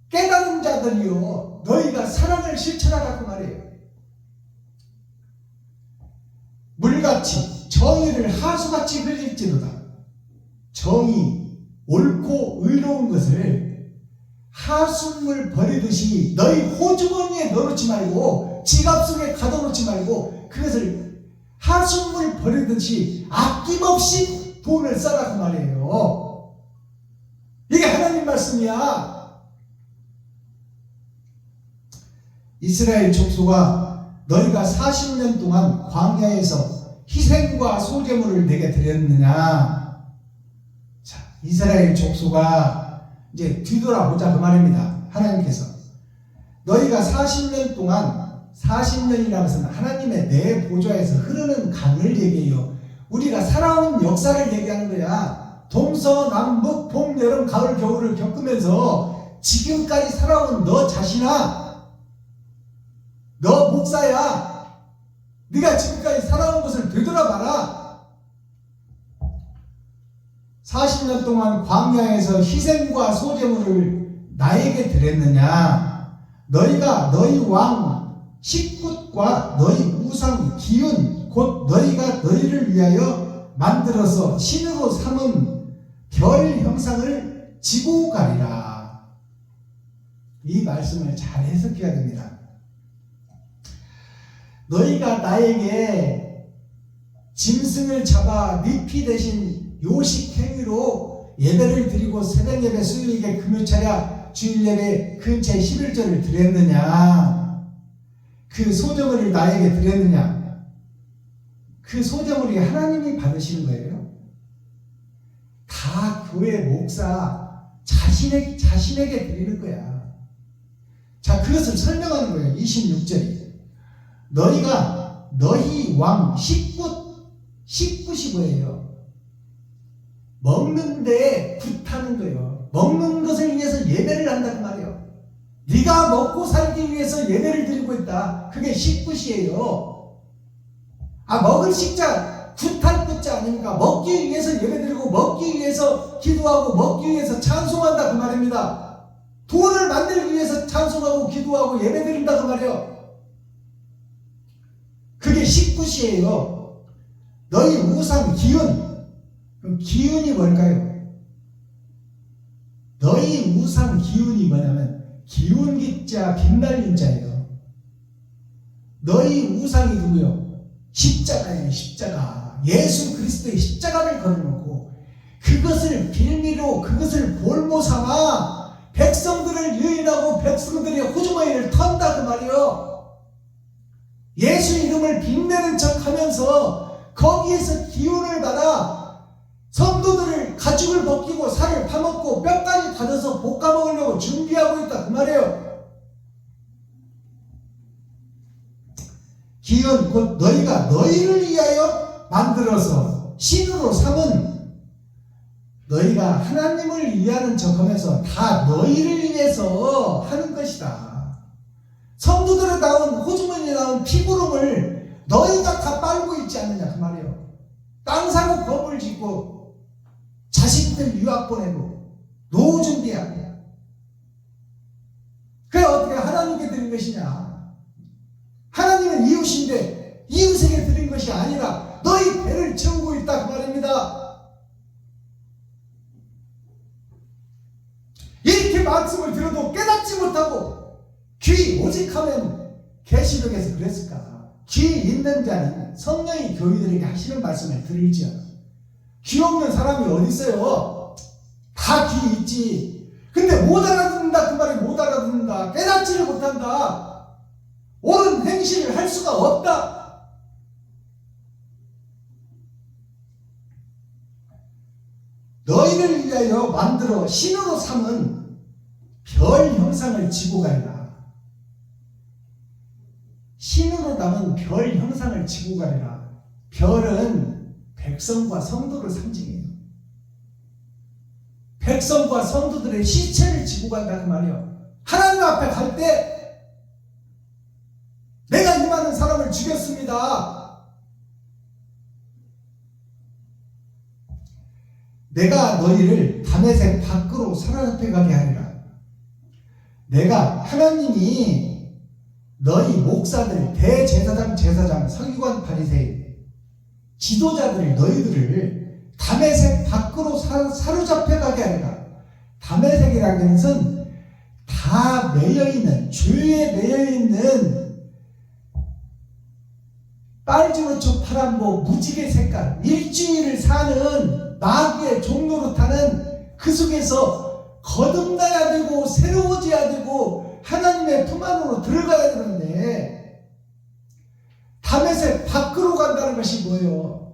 Speaker 1: 깨달은 자들이요 너희가 사랑을 실천하라고 말해요. 물같이 정의를 하수같이 흘릴지로다. 정의, 옳고 의로운 것을 하수물 버리듯이 너희 호주머니에 넣어놓지 말고 지갑 속에 가둬놓지 말고 그것을 하수물 버리듯이 아낌없이 돈을 써라고 말해요. 이게 하나님 말씀이야. 이스라엘 족속아 너희가 40년 동안 광야에서 희생과 소제물을 내게 드렸느냐. 자, 이스라엘 족속아 이제 뒤돌아보자 그 말입니다. 하나님께서 너희가 40년 동안 40년이라는 것은 하나님의 내 보좌에서 흐르는 강을 얘기해요. 우리가 살아온 역사를 얘기하는 거야. 동서남북 봄 여름 가을 겨울을 겪으면서 지금까지 살아온 너 자신아, 너 목사야, 네가 지금까지 살아온 것을 되돌아봐라. 40년 동안 광야에서 희생과 소제물을 나에게 드렸느냐. 너희가 너희 왕 식굿과 너희 우상 기운 곧 너희가 너희를 위하여 만들어서 신으로 삼은 별 형상을 지고 가리라. 이 말씀을 잘 해석해야 됩니다. 너희가 나에게 짐승을 잡아 니피 대신 요식 행위로 예배를 드리고 새벽 예배, 수요 예배, 금요 차례, 주일 예배 근처에 11절을 드렸느냐. 그 소제물을 나에게 드렸느냐. 그 소제물이 하나님이 받으시는 거예요. 다 교회 목사 자신에게 드리는 거야. 자, 그것을 설명하는 거예요. 26절이 너희가 너희 왕 식굿이 뭐예요? 먹는데 굿하는 거예요. 먹는 것을 위해서 예배를 한다는 말이에요. 네가 먹고 살기 위해서 예배를 드리고 있다. 그게 식굿이에요. 먹을 식자 굿할 굿자 아닙니까? 먹기 위해서 예배드리고 먹기 위해서 기도하고 먹기 위해서 찬송한다 그 말입니다. 돈을 만들기 위해서 찬송하고 기도하고 예배드린다 그 말이에요. 그게 식굿이에요. 너희 우상 기운. 그럼 기운이 뭘까요? 너희 우상 기운이 뭐냐면 기운 기자 빛날린 자예요. 너희 우상이 누구요? 십자가예요. 십자가. 예수 그리스도의 십자가를 걸어놓고 그것을 빌미로 그것을 볼모 삼아 백성들을 유인하고 백성들의 호주머니를 턴다 그 말이요. 예수 이름을 빛내는 척 하면서 거기에서 기운을 받아 성도들을 가죽을 벗기고 살을 파먹고 뼈까지 닫아서 볶아 먹으려고 준비하고 있다 그 말이에요. 기운 곧 너희가 너희를 위하여 만들어서 신으로 삼은 너희가 하나님을 위하는 척하면서 다 너희를 위해서 하는 것이다. 성도들에 나온 호주머니에 나온 피부름을 너희가 다 빨고 있지 않느냐 그 말이에요. 땅 사고 건물 짓고 자식들 유학 보내고 노후 준비하고 그게 어떻게 하나님께 드린 것이냐. 하나님은 이웃인데 이웃에게 드린 것이 아니라 너희 배를 채우고 있다 그 말입니다. 이렇게 말씀을 들어도 깨닫지 못하고 귀 오직하면 계시록에서 그랬을까? 귀 있는 자는 성령이 교인들에게 하시는 말씀을 들을지어다. 귀 없는 사람이 어디 있어요? 다 귀 있지. 근데 못 알아듣는다 그 말이 못 알아듣는다. 깨닫지를 못한다. 옳은 행실을 할 수가 없다. 너희를 위하여 만들어 신으로 삼은 별 형상을 지고 가리라. 신으로 담은 별 형상을 지고 가리라. 별은 백성과 성도를 상징해요. 백성과 성도들의 시체를 지고 간다는 말이에요. 하나님 앞에 갈 때 내가 이 많은 사람을 죽였습니다. 내가 너희를 다메섹 밖으로 사로잡혀 가게 하리라. 내가 하나님이 너희 목사들, 대제사장, 제사장, 서기관, 바리새인, 지도자들 너희들을 다메섹 밖으로 사로잡혀 가게 하리라. 다메섹이라는 것은 다 매여있는, 죄에 매여있는 빨주노초 파란보 무지개 색깔, 일주일을 사는 마귀의 종로로 타는 그 속에서 거듭나야 되고 새로워져야 되고 하나님의 품 안으로 들어가야 되는데 다메섹 밖으로 간다는 것이 뭐예요?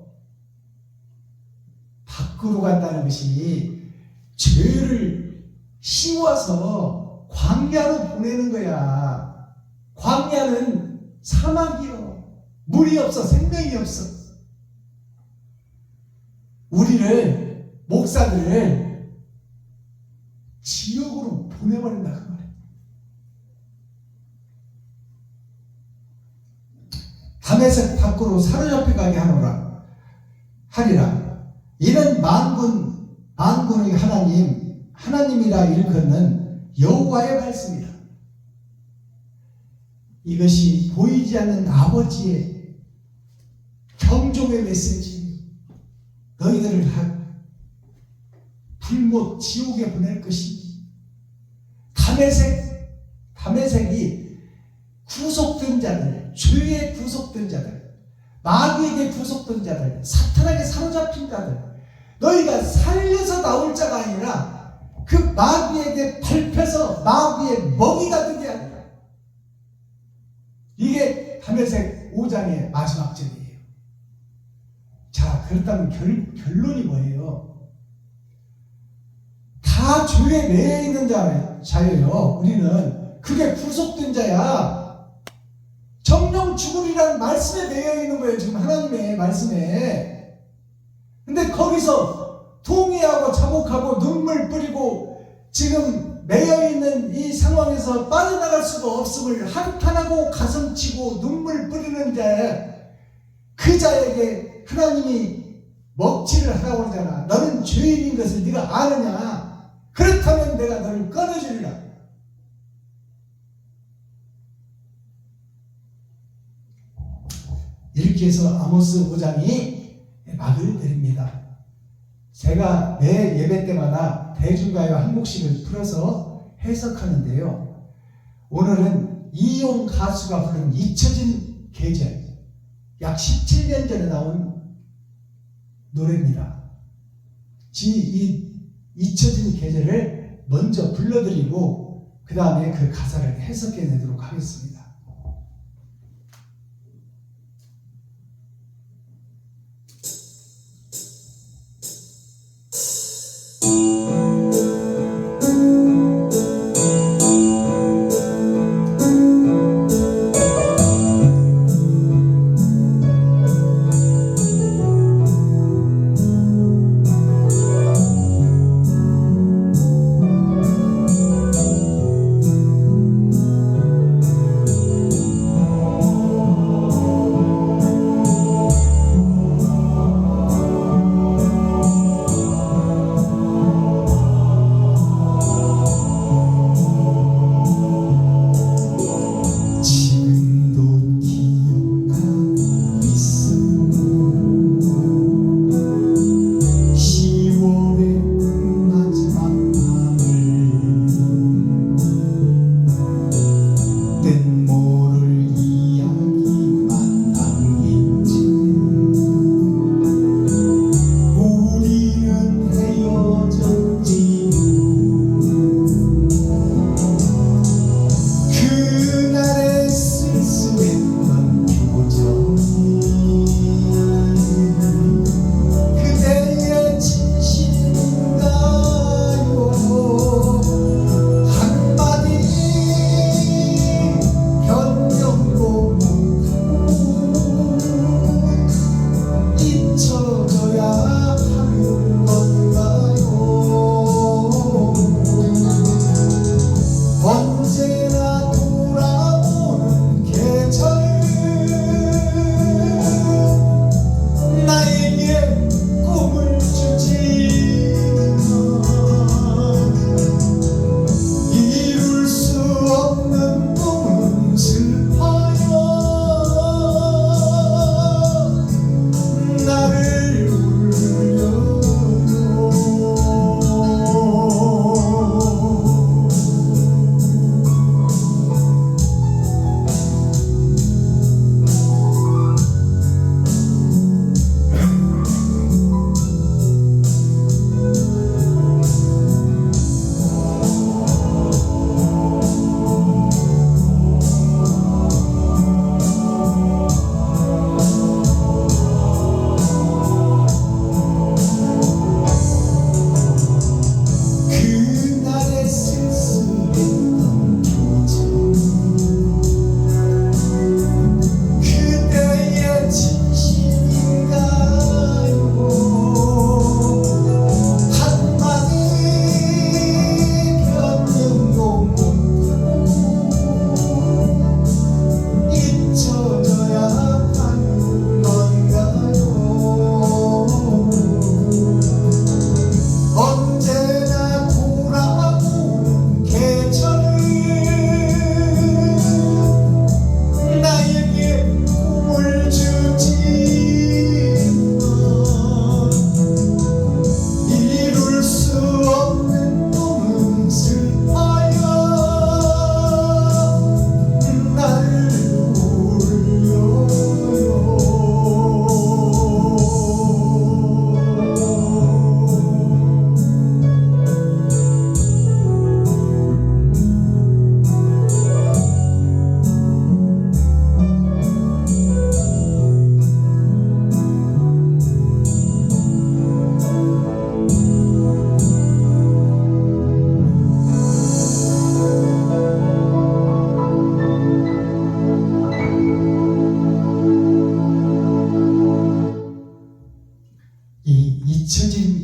Speaker 1: 밖으로 간다는 것이 죄를 씌워서 광야로 보내는 거야. 광야는 사막이요. 물이 없어, 생명이 없어. 우리를, 목사들을 지옥으로 보내버린다 그 말이에요. 다메섹 밖으로 사로잡혀 가게 하리라. 이는 만군의 하나님이라 일컫는 여호와의 말씀이다. 이것이 보이지 않는 아버지의 경종의 메시지. 너희들을 불못 지옥에 보낼 것이. 다메섹이 구속된 자들, 죄에 구속된 자들, 마귀에게 구속된 자들, 사탄에게 사로잡힌 자들, 너희가 살려서 나올 자가 아니라 그 마귀에게 밟혀서 마귀의 먹이가 되게 하리라. 이게 다메섹 5장의 마지막 절이에요. 자, 그렇다면 결론이 뭐예요? 다 죄에 매여 있는 자예요. 우리는 그게 구속된 자야. 정령 죽으리라는 말씀에 매여 있는 거예요. 지금 하나님의 말씀에. 근데 거기서 통회하고 자복하고 눈물 뿌리고 지금 매여 있는 이 상황에서 빠져나갈 수가 없음을 한탄하고 가슴치고 눈물 뿌리는 자, 그 자에게 하나님이 먹칠을 하라고 그러잖아. 너는 죄인인 것을 네가 아느냐? 그렇다면 내가 너를 꺼내주리라. 이렇게 해서 아모스 5장이 막을 내립니다. 제가 매 예배 때마다 대중가요 한 곡씩을 풀어서 해석하는데요. 오늘은 이용 가수가 부른 잊혀진 계절, 약 17년 전에 나온 노래입니다. 이 잊혀진 계절을 먼저 불러드리고 그 다음에 그 가사를 해석해 내도록 하겠습니다.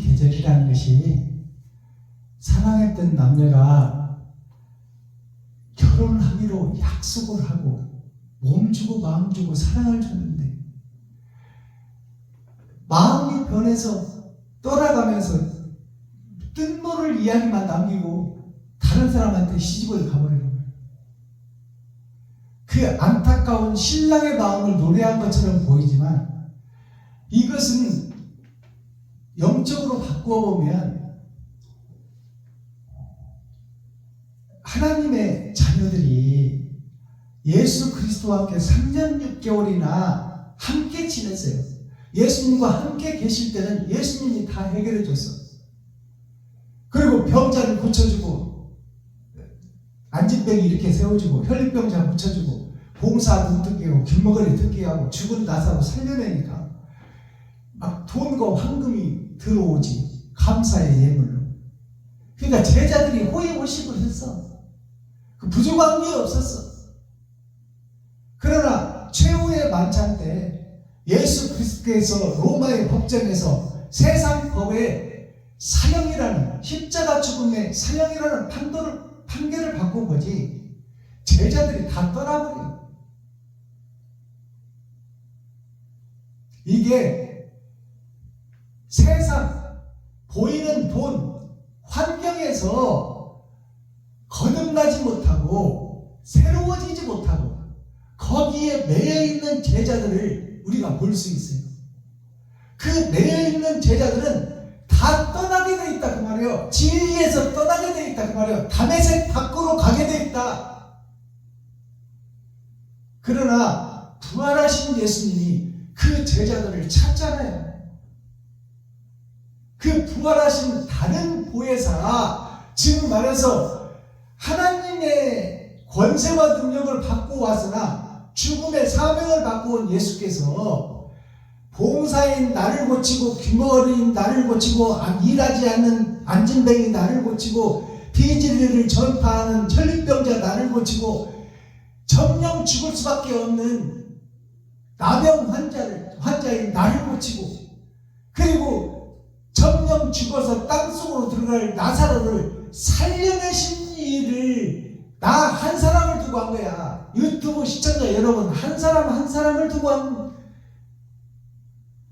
Speaker 1: 계절이라는 것이 사랑했던 남녀가 결혼하기로 약속을 하고 몸 주고 마음 주고 사랑을 줬는데 마음이 변해서 떠나가면서 뜬모를 이야기만 남기고 다른 사람한테 시집을 가버리는 거예요. 그 안타까운 신랑의 마음을 노래한 것처럼 보이지만 이것은 영적으로 바꾸어 보면 하나님의 자녀들이 예수 그리스도와 함께 3년 6개월이나 함께 지냈어요. 예수님과 함께 계실 때는 예수님이 다 해결해 줬어. 그리고 병자를 고쳐주고 안진뱅이 이렇게 세워주고 혈류병자 고쳐주고 봉사 눈 뜨게 하고 길머거리 듣게 하고 죽은 나사로 살려내니까 막 돈과 황금이 들어오지. 감사의 예물로. 그러니까 제자들이 호의호식을 했어. 그 부족한 게 없었어. 그러나 최후의 만찬 때 예수 그리스도께서 로마의 법정에서 세상 법의 사형이라는 십자가 죽음의 사형이라는 판결을 받고 보지 제자들이 다 떠나버려요. 이게 세상 보이는 돈 환경에서 거듭나지 못하고 새로워지지 못하고 거기에 매여있는 제자들을 우리가 볼 수 있어요. 그 매여있는 제자들은 다 떠나게 돼 있다 그 말이에요. 진리에서 떠나게 돼 있다 그 말이에요. 다메섹 밖으로 가게 돼 있다. 그러나 부활하신 예수님이 그 제자들을 찾잖아요. 그 부활하신 다른 보혜사, 즉 말해서 하나님의 권세와 능력을 받고 왔으나 죽음의 사명을 받고 온 예수께서 봉사인 나를 고치고 귀머거리인 나를 고치고 일하지 않는 안진뱅이 나를 고치고 비진리를 전파하는 혈류병자 나를 고치고 정령 죽을 수밖에 없는 나병 환자인 나를 고치고 그리고 정령 죽어서 땅속으로 들어갈 나사로를 살려내신 일을 나 한 사람을 두고 한 거야. 유튜브 시청자 여러분 한 사람을 두고 한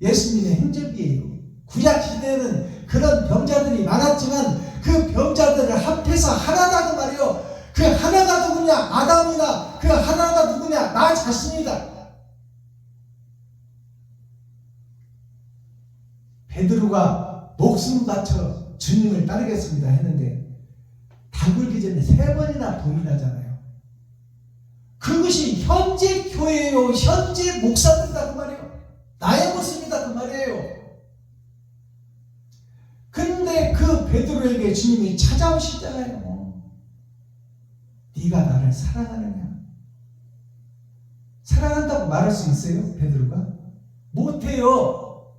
Speaker 1: 예수님의 행적이에요. 구약 시대에는 그런 병자들이 많았지만 그 병자들을 합해서 하나다 그 말이에요. 그 하나가 누구냐? 아담이다. 그 하나가 누구냐? 나 자신이다. 베드로가 목숨 바쳐 주님을 따르겠습니다 했는데 다 굴기 전에 3번이나 부인하잖아요. 그것이 현재 교회요, 현재 목사들이다 그 말이에요. 나의 모습이다 그 말이에요. 근데 그 베드로에게 주님이 찾아오시잖아요. 네가 나를 사랑하느냐? 사랑한다고 말할 수 있어요? 베드로가? 못해요.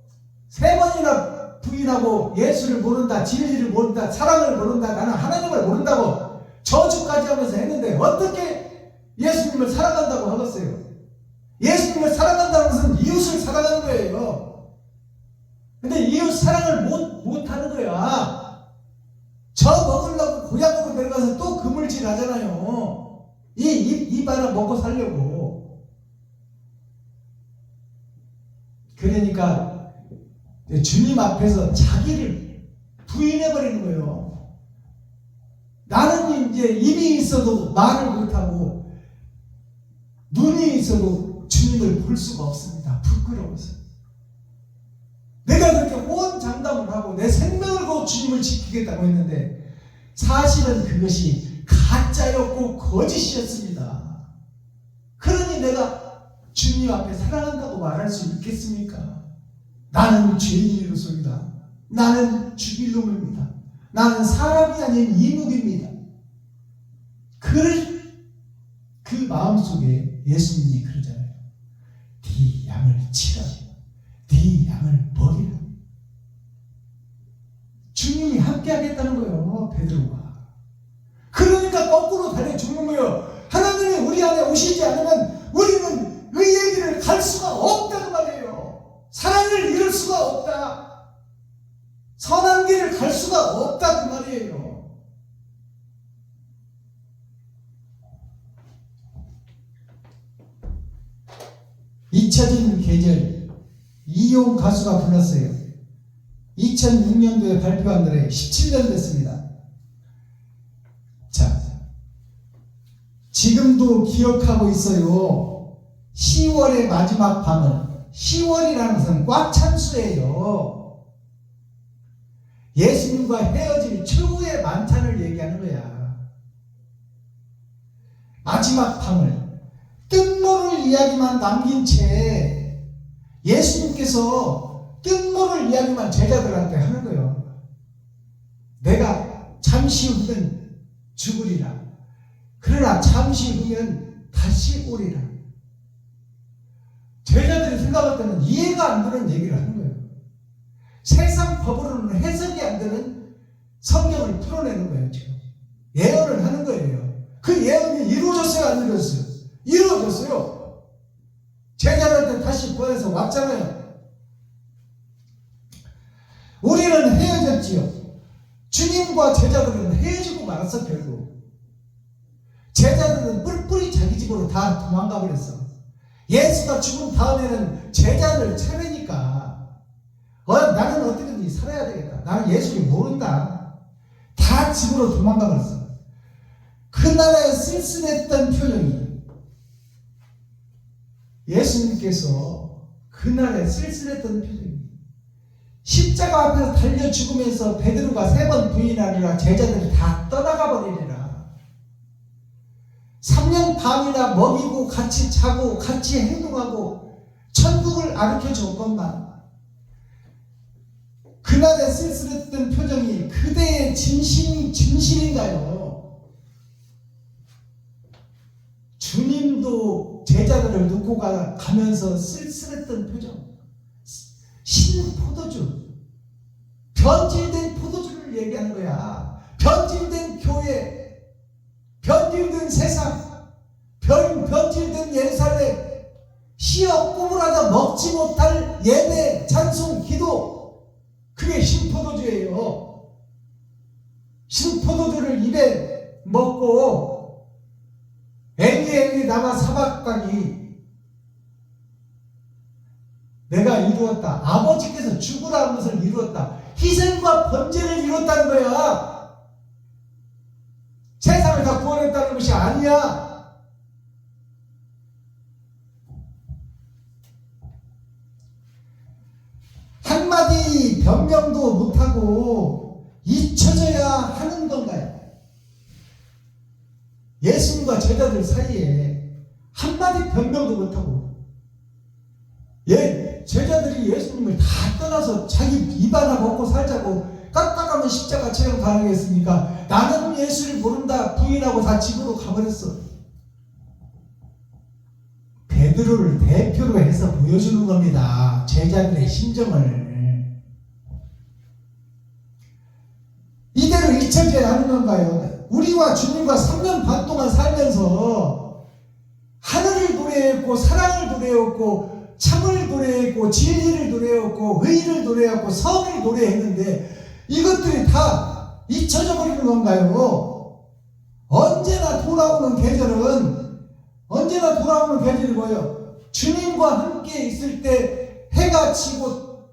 Speaker 1: 3번이나 부인하고 예수를 모른다, 진리를 모른다, 사랑을 모른다, 나는 하나님을 모른다고 저주까지 하면서 했는데 어떻게 예수님을 사랑한다고 하겠어요? 예수님을 사랑한다는 것은 이웃을 사랑하는 거예요. 근데 이웃 사랑을 못하는 거야. 저 먹으려고 고향으로 내려가서 또 그물질 하잖아요. 입 하나 먹고 살려고. 그러니까 주님 앞에서 자기를 부인해버리는 거예요. 나는 이제 입이 있어도 말을 못하고 눈이 있어도 주님을 볼 수가 없습니다. 부끄러워서. 내가 그렇게 호언장담을 하고 내 생명을 걸고 주님을 지키겠다고 했는데 사실은 그것이 가짜였고 거짓이었습니다. 그러니 내가 주님 앞에 사랑한다고 말할 수 있겠습니까? 나는 죄인으로서입니다. 나는 죽일 놈입니다. 나는 사람이 아닌 이묵입니다. 그 마음속에 예수님이 그러잖아요. 네 양을 치라. 네 양을 먹이라. 주님이 함께 하겠다는 거예요. 베드로가. 그러니까 거꾸로 다리 죽는 거예요. 하나님이 우리 안에 오시지 않으면 우리는 의의 길을 갈 수가 없다는 말이에요. 사랑을 이룰 수가 없다. 선한 길을 갈 수가 없다 그 말이에요. 잊혀진 계절, 이용 가수가 불렀어요. 2006년도에 발표한 노래 17년 됐습니다. 자, 지금도 기억하고 있어요. 10월의 마지막 밤은, 10월이라는 것은 꽉 찬 수예요. 예수님과 헤어질 최후의 만찬을 얘기하는 거야. 마지막 밤을 뜬모를 이야기만 남긴 채 예수님께서 뜬모를 이야기만 제자들한테 하는 거예요. 내가 잠시 후면 죽으리라. 그러나 잠시 후면 다시 오리라. 제자들이 생각할 때는 이해가 안 되는 얘기를 하는 거예요. 세상 법으로는 해석이 안 되는 성경을 풀어내는 거예요. 지금 예언을 하는 거예요. 그 예언이 이루어졌어요, 안 이루어졌어요? 이루어졌어요. 제자들한테 다시 보내서 왔잖아요. 우리는 헤어졌지요. 주님과 제자들은 헤어지고 말았어. 결국 제자들은 뿔뿔이 자기 집으로 다 도망가 버렸어. 예수가 죽은 다음에는 제자를 차례니까 나는 어떻게든지 살아야 되겠다. 나는 예수를 모른다. 다 집으로 도망가 버렸어. 그날의 쓸쓸했던 표정이, 예수님께서 그날의 쓸쓸했던 표정이, 십자가 앞에서 달려 죽으면서 베드로가 3번 부인하리라, 제자들이 다 떠나가 버리리라. 3년 반이나 먹이고 같이 자고 같이 행동하고 천국을 가르쳐 줬건만 그날의 쓸쓸했던 표정이 그대의 진실인가요? 주님도 제자들을 놓고 가면서 쓸쓸했던 표정, 신포도주, 변질된 포도주를 얘기하는 거야. 변질된 교회, 변질된 세상, 변질된 예루살렘, 시어 꾸물하다 먹지 못할 예배, 찬송, 기도, 그게 신포도주예요. 신포도주를 입에 먹고 앵기앵기 남아 사박하니 내가 이루었다. 아버지께서 죽으라는 것을 이루었다. 희생과 번제를 이뤘다는 거야. 세상을 다 구원했다는 것이 아니야. 한마디 변명도 못하고 잊혀져야 하는 건가요? 예수님과 제자들 사이에 한마디 변명도 못하고, 제자들이 예수님을 다 떠나서 자기 입 하나 먹고 살자고 깜빡하면 십자가 처형 당하겠습니까? 나는 예수를 모른다 부인하고 다 집으로 가버렸어. 베드로를 대표로 해서 보여주는 겁니다. 제자들의 심정을. 이대로 잊혀져야 하는 건가요? 우리와 주님과 3년 반 동안 살면서 하늘을 노래했고 사랑을 노래했고 참을 노래했고 진리를 노래했고 의를 노래했고 선을 노래했는데 이것들이 다 잊혀져 버리는 건가요? 언제나 돌아오는 계절이 뭐예요? 주님과 함께 있을 때 해가 뜨고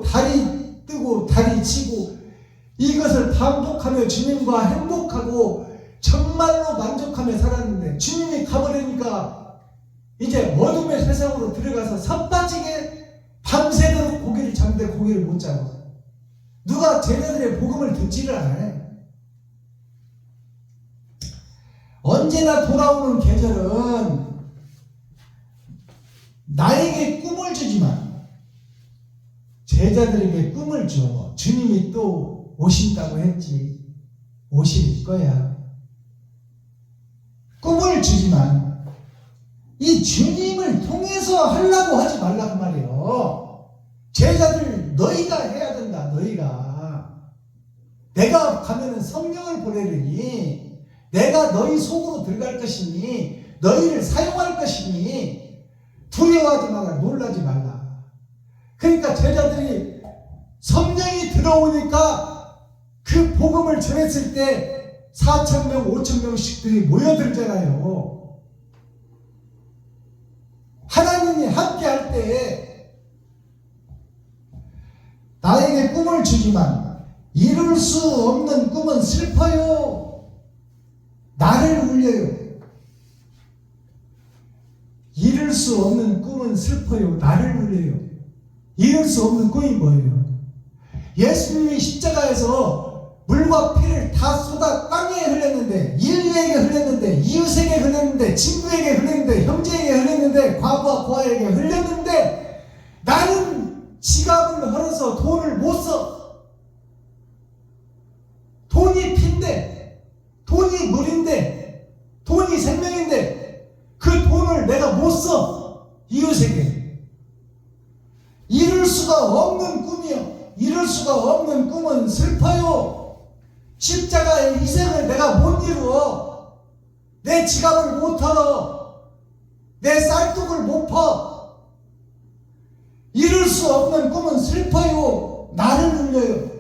Speaker 1: 달이 뜨고 달이 지고 이것을 반복하며 주님과 행복하고 정말로 만족하며 살았는데 주님이 가버리니까 이제 어둠의 세상으로 들어가서 선빠지게 밤새도록 고기를 잡는데 고기를 못 잡아. 누가 제자들의 복음을 듣지를 않아요. 언제나 돌아오는 계절은 나에게 꿈을 주지만 제자들에게 꿈을 줘. 주님이 또 오신다고 했지. 오실 거야. 꿈을 주지만 이 주님을 통해서 하려고 하지 말라고 말이에요. 제자들 너희가 해야 된다. 너희가 내가 가면은 성령을 보내리니 내가 너희 속으로 들어갈 것이니 너희를 사용할 것이니 두려워하지 말라. 놀라지 말라. 그러니까 제자들이 성령이 들어오니까 그 복음을 전했을 때 4,000명, 5,000명씩들이 모여들잖아요. 하나님이 함께 할 때 나에게 꿈을 주지만 이룰 수 없는 꿈은 슬퍼요. 나를 울려요. 이룰 수 없는 꿈은 슬퍼요. 나를 울려요. 이룰 수 없는 꿈이 뭐예요? 예수님이 십자가에서 물과 피를 다 쏟아 땅에 흘렸는데, 인류에게 흘렸는데, 이웃에게 흘렸는데, 친구에게 흘렸는데, 형제에게 흘렸는데, 과부와 고아에게 흘렸는데, 나는 지갑을 헐어서 돈을 못 써. 돈이 피인데, 돈이 물인데, 돈이 생명인데 그 돈을 내가 못 써. 이웃에게. 이룰 수가 없는 꿈이요. 이룰 수가 없는 꿈은 슬퍼요. 십자가의 희생을 내가 못 이루어. 내 지갑을 못 털어. 내 쌀뚝을 못 퍼. 이룰 수 없는 꿈은 슬퍼요. 나를 울려요.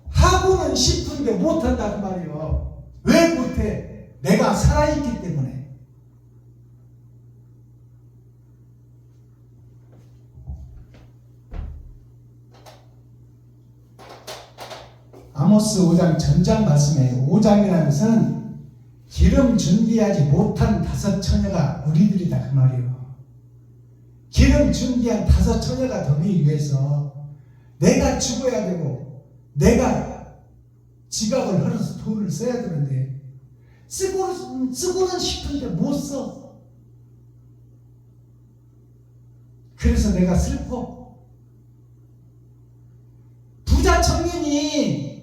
Speaker 1: 하고는 싶은데 못한다는 말이요. 왜 못해? 내가 살아있기 때문에. 아모스 5장 전장 말씀에 5장이라는 것은 기름 준비하지 못한 5 처녀가 우리들이다 그 말이에요. 기름 준비한 5 처녀가 되기 위해서 내가 죽어야 되고 내가 지갑을 헐어서 돈을 써야 되는데 쓰고는 싶은데 못 써. 그래서 내가 슬퍼. 부자 청년이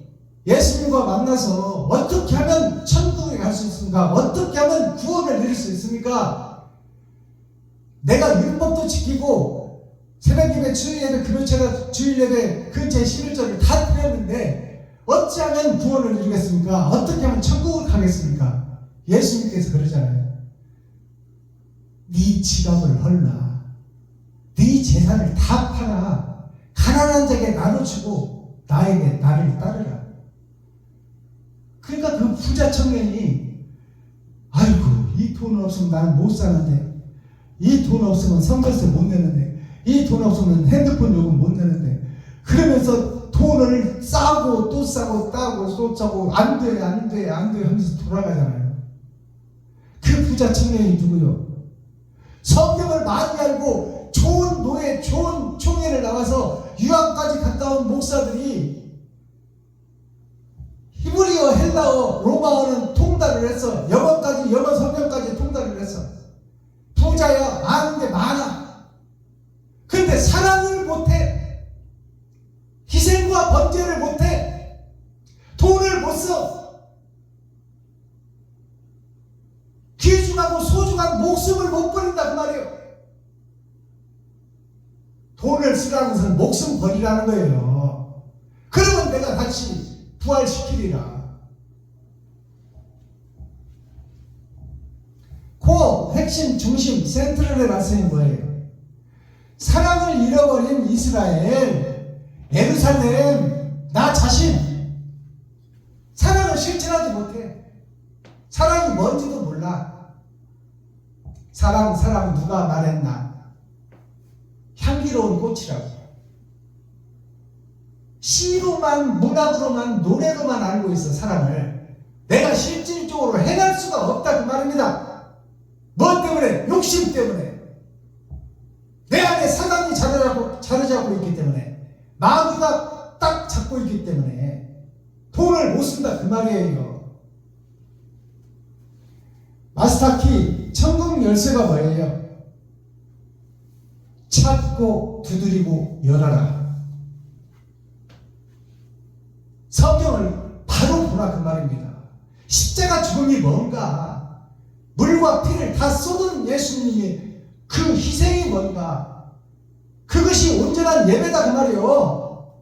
Speaker 1: 예수님과 만나서 어떻게 하면 천국에 갈 수 있습니까? 어떻게 하면 구원을 이룰 수 있습니까? 내가 율법도 지키고 새벽예배, 주일예배, 금요일제가 주일예배, 근처에 11절을 다 드렸는데 어찌하면 구원을 이루겠습니까? 어떻게 하면 천국을 가겠습니까? 예수님께서 그러잖아요. 네 지갑을 헐라. 네 재산을 다 팔아. 가난한 자에게 나눠주고 나에게 나를 따르라. 그러니까 그 부자 청년이 아이고 이 돈 없으면 나는 못 사는데, 이 돈 없으면 성전세 못 내는데, 이 돈 없으면 핸드폰 요금 못 내는데, 그러면서 돈을 싸고 또 싸고 따고 또 싸고 안돼 하면서 돌아가잖아요. 그 부자 청년이 누구요? 성경을 많이 알고 좋은 노예, 좋은 총회를 나와서 유학까지 갔다 온 목사들이 히브리어, 헬라어, 로마어는 통달을 했어. 영어 성경까지 통달을 했어. 부자야, 아는 게 많아. 그런데 사랑을 못해. 희생과 번제를 못해. 돈을 못 써. 귀중하고 소중한 목숨을 못 버린다 그 말이에요. 돈을 쓰라는 것은 목숨 버리라는 거예요. 그러면 내가 같이 부활시키리라. 그 핵심 중심 센트럴의 말씀이 뭐예요? 사랑을 잃어버린 이스라엘, 예루살렘, 나 자신 사랑을 실천하지 못해. 사랑이 뭔지도 몰라. 사랑 누가 말했나? 향기로운 꽃이라고. 시로만, 문학으로만, 노래로만 알고 있어. 사랑을 내가 실질적으로 해낼 수가 없다 그 말입니다. 뭐 때문에? 욕심 때문에. 내 안에 사단이 자리 잡고 있기 때문에, 마귀가 딱 잡고 있기 때문에 돈을 못 쓴다 그 말이에요. 마스터키 천국 열쇠가 뭐예요? 찾고 두드리고 열어라. 성경을 바로 보라 그 말입니다. 십자가 죽음이 뭔가, 물과 피를 다 쏟은 예수님이 그 희생이 뭔가, 그것이 온전한 예배다 그 말이에요.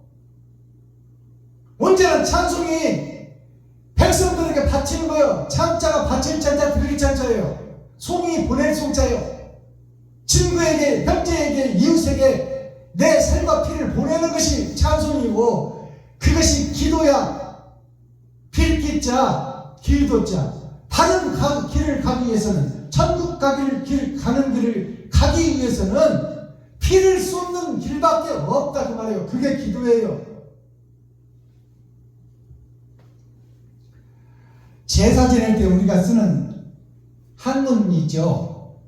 Speaker 1: 온전한 찬송이 백성들에게 바치는 거예요. 찬자가 바칠 찬자, 드릴 찬자예요. 송이 보낼 송자예요. 친구에게, 형제에게, 이웃에게 내 살과 피를 보내는 것이 찬송이고 그것이 기도야. 빌기자, 기도자. 다른 길을 가기 위해서는, 천국 가는 길을 가기 위해서는 피를 쏟는 길밖에 없다 그 말이에요. 그게 기도예요. 제사 지낼 때 우리가 쓰는 한문이 있죠.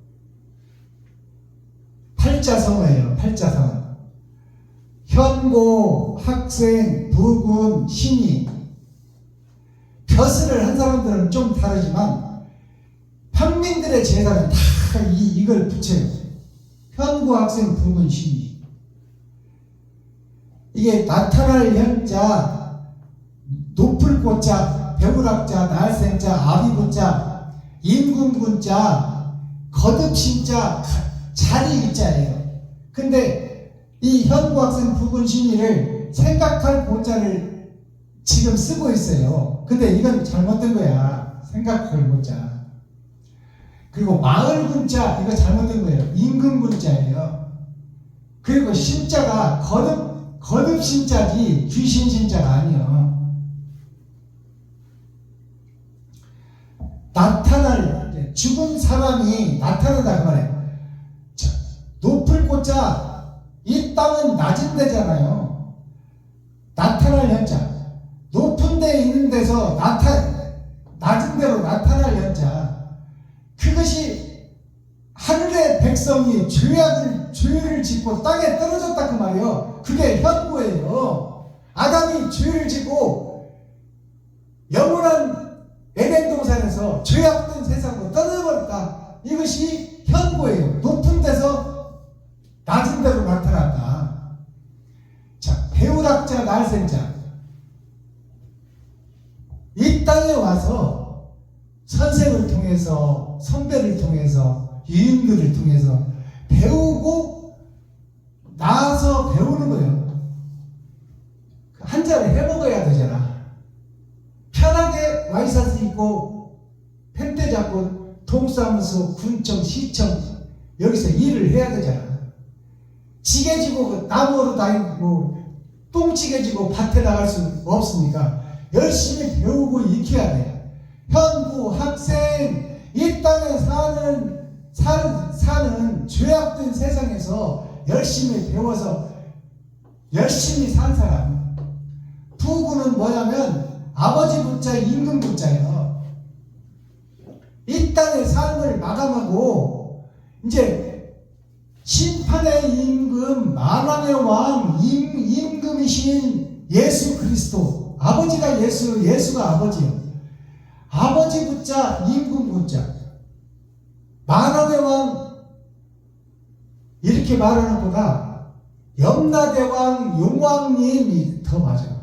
Speaker 1: 팔자성어예요. 팔자성어. 현고, 학생, 부군, 신이. 벼슬을 한 사람들은 좀 다르지만 평민들의 제사는 다 이걸 붙여요. 현고, 학생, 부군, 신이. 이게 나타날 현자, 높을 고자, 배우락자, 날생자, 아비분자, 임금분자, 거듭신자, 자리자예요. 근데 이 현고학생 부군신의를 생각할 고자를 지금 쓰고 있어요. 근데 이건 잘못된 거야. 생각할 고자. 그리고 마을분자, 이거 잘못된 거예요. 임금분자예요. 그리고 신자가 거듭신자지 귀신신자가 아니에요. 나타날, 죽은 사람이 나타나다 그 말이에요. 높을 고자, 이 땅은 낮은 데잖아요. 나타날 현자. 높은 데 있는 데서 낮은 데로 나타날 현자. 그것이 하늘의 백성이 죄를 짓고 땅에 떨어졌다 그 말이에요. 그게 현고예요. 아담이 죄를 짓고 영원한 에덴 동산에서 죄악된 세상으로 떨어져버렸다. 이것이 현고예요. 높은 데서 낮은 데로 나타났다. 자, 배우락자, 날생자. 이 땅에 와서 선생을 통해서, 선배를 통해서, 유인들을 통해서 배우고 나서 배우는 거예요. 한 자리 해먹어야 되잖아. 편하게 와이셔츠 입고 펜대 잡고 동사무소, 군청, 시청 여기서 일을 해야 되잖아. 지게 지고 나무로 다니고 똥찌개 지고 밭에 나갈 수 없으니까 열심히 배우고 익혀야 돼. 현구, 학생, 이 땅에 사는 죄악된 세상에서 열심히 배워서 열심히 산 사람. 부구는 뭐냐면 아버지 분자, 임금 분자예요. 이 땅의 삶을 마감하고 이제 심판의 임금, 만왕의 왕, 임금이신 예수 그리스도. 아버지가 예수가 아버지예요. 아버지 분자, 임금 분자. 만왕의 왕 이렇게 말하는 것보다 염라대왕, 용왕님이 더 맞아요.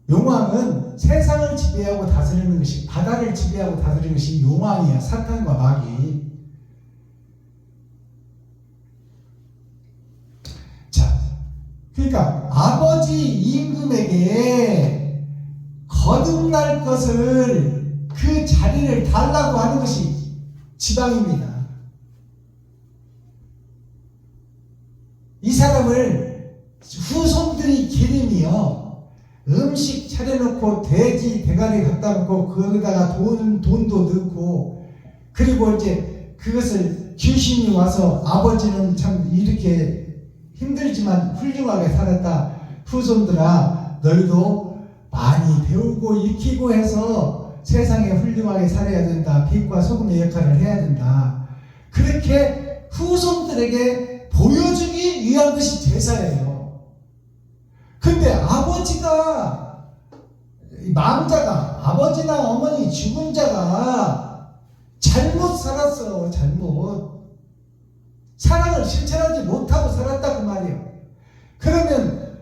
Speaker 1: 용왕은 세상을 지배하고 다스리는 것이, 바다를 지배하고 다스리는 것이 용왕이야. 사탄과 마귀. 자, 그러니까 아버지 임금에게 거듭날 것을, 그 자리를 달라고 하는 것이 지방입니다. 이 사람을 후손들이 기름이요. 음식 차려놓고 돼지 대가리 갖다 놓고 거기다가 돈도 넣고, 그리고 이제 그것을 귀신이 와서 아버지는 참 이렇게 힘들지만 훌륭하게 살았다. 후손들아, 너희도 많이 배우고 익히고 해서 세상에 훌륭하게 살아야 된다. 빛과 소금의 역할을 해야 된다. 그렇게 후손들에게 보여주기 위한 것이 제사예요. 근데 아버지가, 망자가, 아버지나 어머니 죽은 자가 잘못 살았어. 잘못. 사랑을 실천하지 못하고 살았다 그 말이에요. 그러면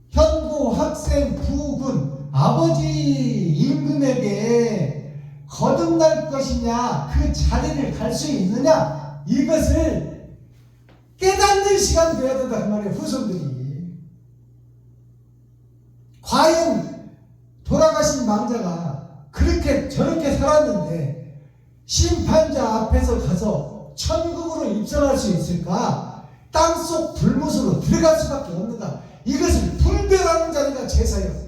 Speaker 1: 현고, 학생, 부군, 아버지 임금에게 거듭날 것이냐, 그 자리를 갈 수 있느냐, 이것을 깨닫는 시간이 되어야 된다 그 말이에요. 후손들이. 과연 돌아가신 망자가 그렇게 저렇게 살았는데 심판자 앞에서 가서 천국으로 입성할 수 있을까? 땅속 불못으로 들어갈 수밖에 없는가. 이것을 분별하는 자리가 제사예요.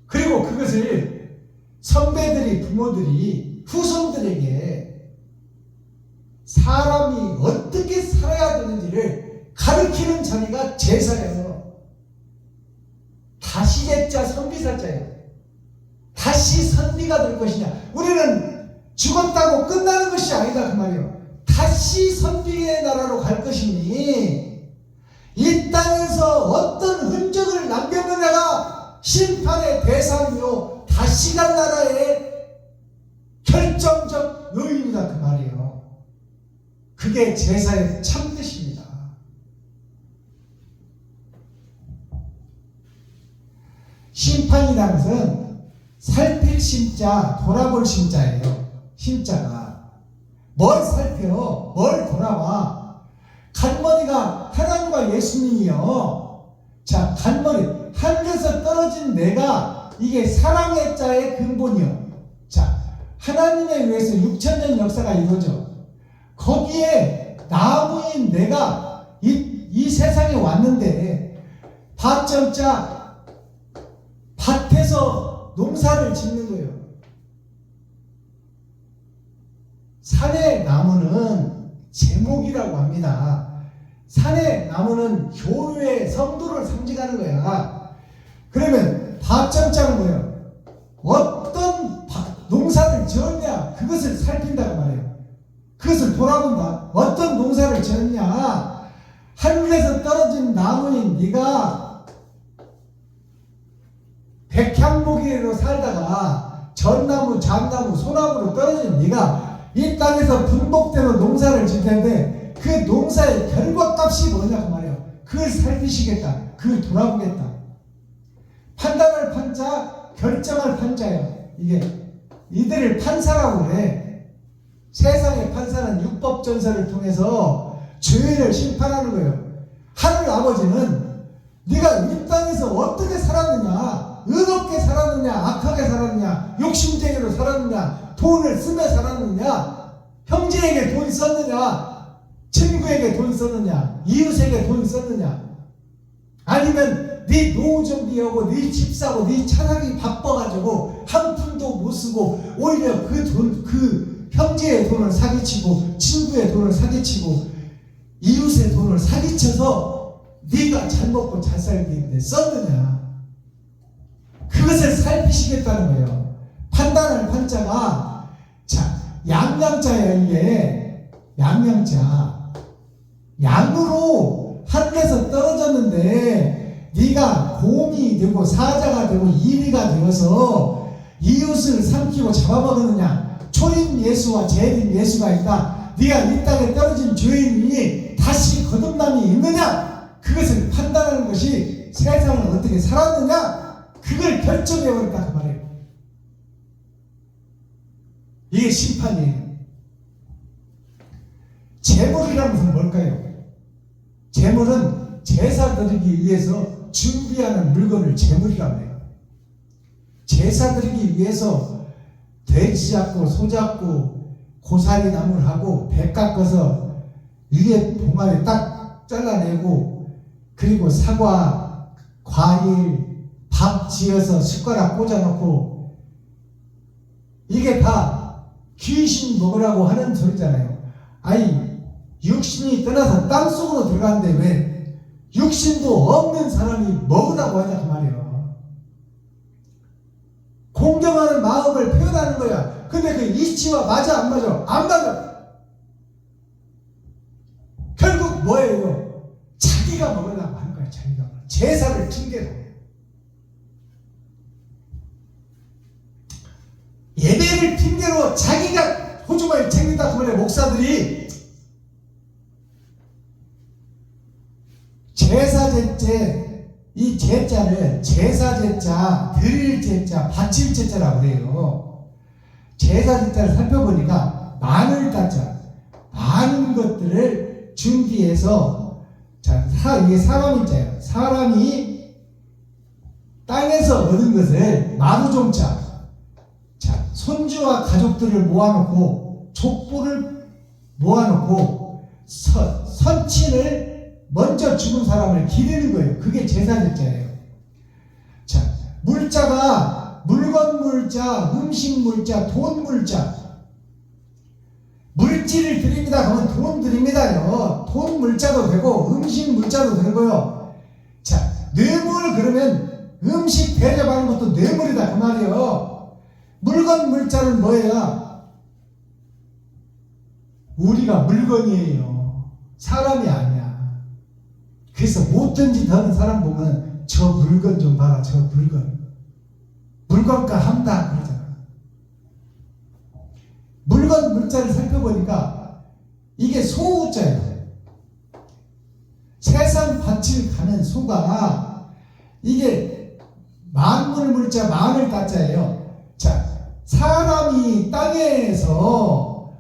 Speaker 1: 그리고 그것을 선배들이, 부모들이 후손들에게 사람이 어떻게 살아야 되는지를 가르치는 자리가 제사예요. 다시 제자 선비사자예요. 다시 선비가 될 것이냐. 우리는 죽었다고 끝나는 것이 아니다 그 말이에요. 다시 선비의 나라로 갈 것이니 이 땅에서 어떤 흔적을 남겼느냐가 심판의 대상이요 다시 갈 나라의 결정적 요인이다 그 말이에요. 그게 제사의 참뜻입니다. 심판이라는 것은 살필 심자, 돌아볼 심자예요. 심자가 뭘 살펴, 뭘 돌아봐. 간머리가 하나님과 예수님이요. 자, 간머리 하늘에서 떨어진 내가 이게 사랑의 자의 근본이요. 자, 하나님에 의해서 6,000년 역사가 이루어져. 거기에 나무인 내가 이 세상에 왔는데 밭정자 밭에서 농사를 짓는 거예요. 산의 나무는 제목이라고 합니다. 산의 나무는 교회의 성도를 상징하는 거야. 그러면 밭정자는 뭐예요? 어떤 농사를 지었냐 그것을 살핀다고 말해요. 그것을 돌아본다. 어떤 농사를 지었냐. 하늘에서 떨어진 나무인 네가 백향목이로 살다가 전나무, 장나무, 소나무로 떨어진 네가 이 땅에서 분복대로 농사를 짓 텐데 그 농사의 결과값이 뭐냐 그 말이에요. 그걸 살피시겠다. 그걸 돌아보겠다. 판단할 판자, 결정할 판자예요. 이게 이들을 판사라고 그래. 세상의 판사는 율법전서를 통해서 죄를 심판하는 거예요. 하늘 아버지는 네가 이 땅에서 어떻게 살았느냐, 의롭게 살았느냐, 악하게 살았느냐, 욕심쟁이로 살았느냐, 돈을 쓰며 살았느냐, 형제에게 돈 썼느냐, 친구에게 돈 썼느냐, 이웃에게 돈 썼느냐, 아니면 네 노후 정비하고 네 집 사고 네 차 사기 바빠가지고 한 푼도 못 쓰고 오히려 그 형제의 돈을 사기치고 친구의 돈을 사기치고 이웃의 돈을 사기쳐서 네가 잘 먹고 잘 살기 위해 썼느냐. 그것을 살피시겠다는 거예요. 판단할 판자가 자 양양자예요. 이게 양양자. 양으로 하늘에서 떨어졌는데 네가 곰이 되고 사자가 되고 이리가 되어서 이웃을 삼키고 잡아먹었느냐. 초임 예수와 재림 예수가 있다. 네가 이 땅에 떨어진 죄인이 다시 거듭남이 있느냐. 그것을 판단하는 것이 세상을 어떻게 살았느냐. 그걸 결정해버렸다 그 말이에요. 이게 심판이에요. 제물이라는 것은 뭘까요? 제물은 제사 드리기 위해서 준비하는 물건을 제물이라고 해요. 제사 드리기 위해서 돼지 잡고 소 잡고 고사리 나무를 하고 배 깎아서 위에 봉아리 딱 잘라내고 그리고 사과, 과일, 밥 지어서 숟가락 꽂아놓고 이게 다 귀신 먹으라고 하는 소리잖아요. 아니 육신이 떠나서 땅속으로 들어가는데 왜 육신도 없는 사람이 먹으라고 하냐 그 말이에요. 공경하는 마음을 표현하는 거야. 근데 그 이치와 맞아 안 맞아? 안 맞아. 결국 뭐예요? 자기가 먹으려고 하는 거야. 자기가 제사를 핑계로. 예배를 핑계로 자기가 호주머니 챙긴다 그 말이야. 목사들이 제사제째 이 제자를 제사제자, 드릴 제자, 바칠 제자라고 그래요. 제사제자를 살펴보니까 많을 따자 많은 것들을 준비해서 자, 이게 사람인자예요. 사람이 땅에서 얻은 것을 마루종자 자, 손주와 가족들을 모아놓고 족보를 모아놓고 선친을 먼저 죽은 사람을 기리는 거예요. 그게 제사절자예요. 자, 물자가 물건 물자, 음식 물자, 돈 물자. 물질을 드립니다. 그러면 돈 드립니다요. 돈 물자도 되고 음식 물자도 되고요. 자, 뇌물 그러면 음식 대접하는 것도 뇌물이다 그 말이에요. 물건 물자는 뭐예요? 우리가 물건이에요. 사람이 아니야. 그래서 못된 짓 하는 사람 보면 저 물건 좀 봐라. 저 물건. 물건가 한다 그러잖아. 물건 물자를 살펴보니까 이게 소우자예요. 세상 밭을 가는 소가 이게 만물 물자 만을 따자예요. 자, 사람이 땅에서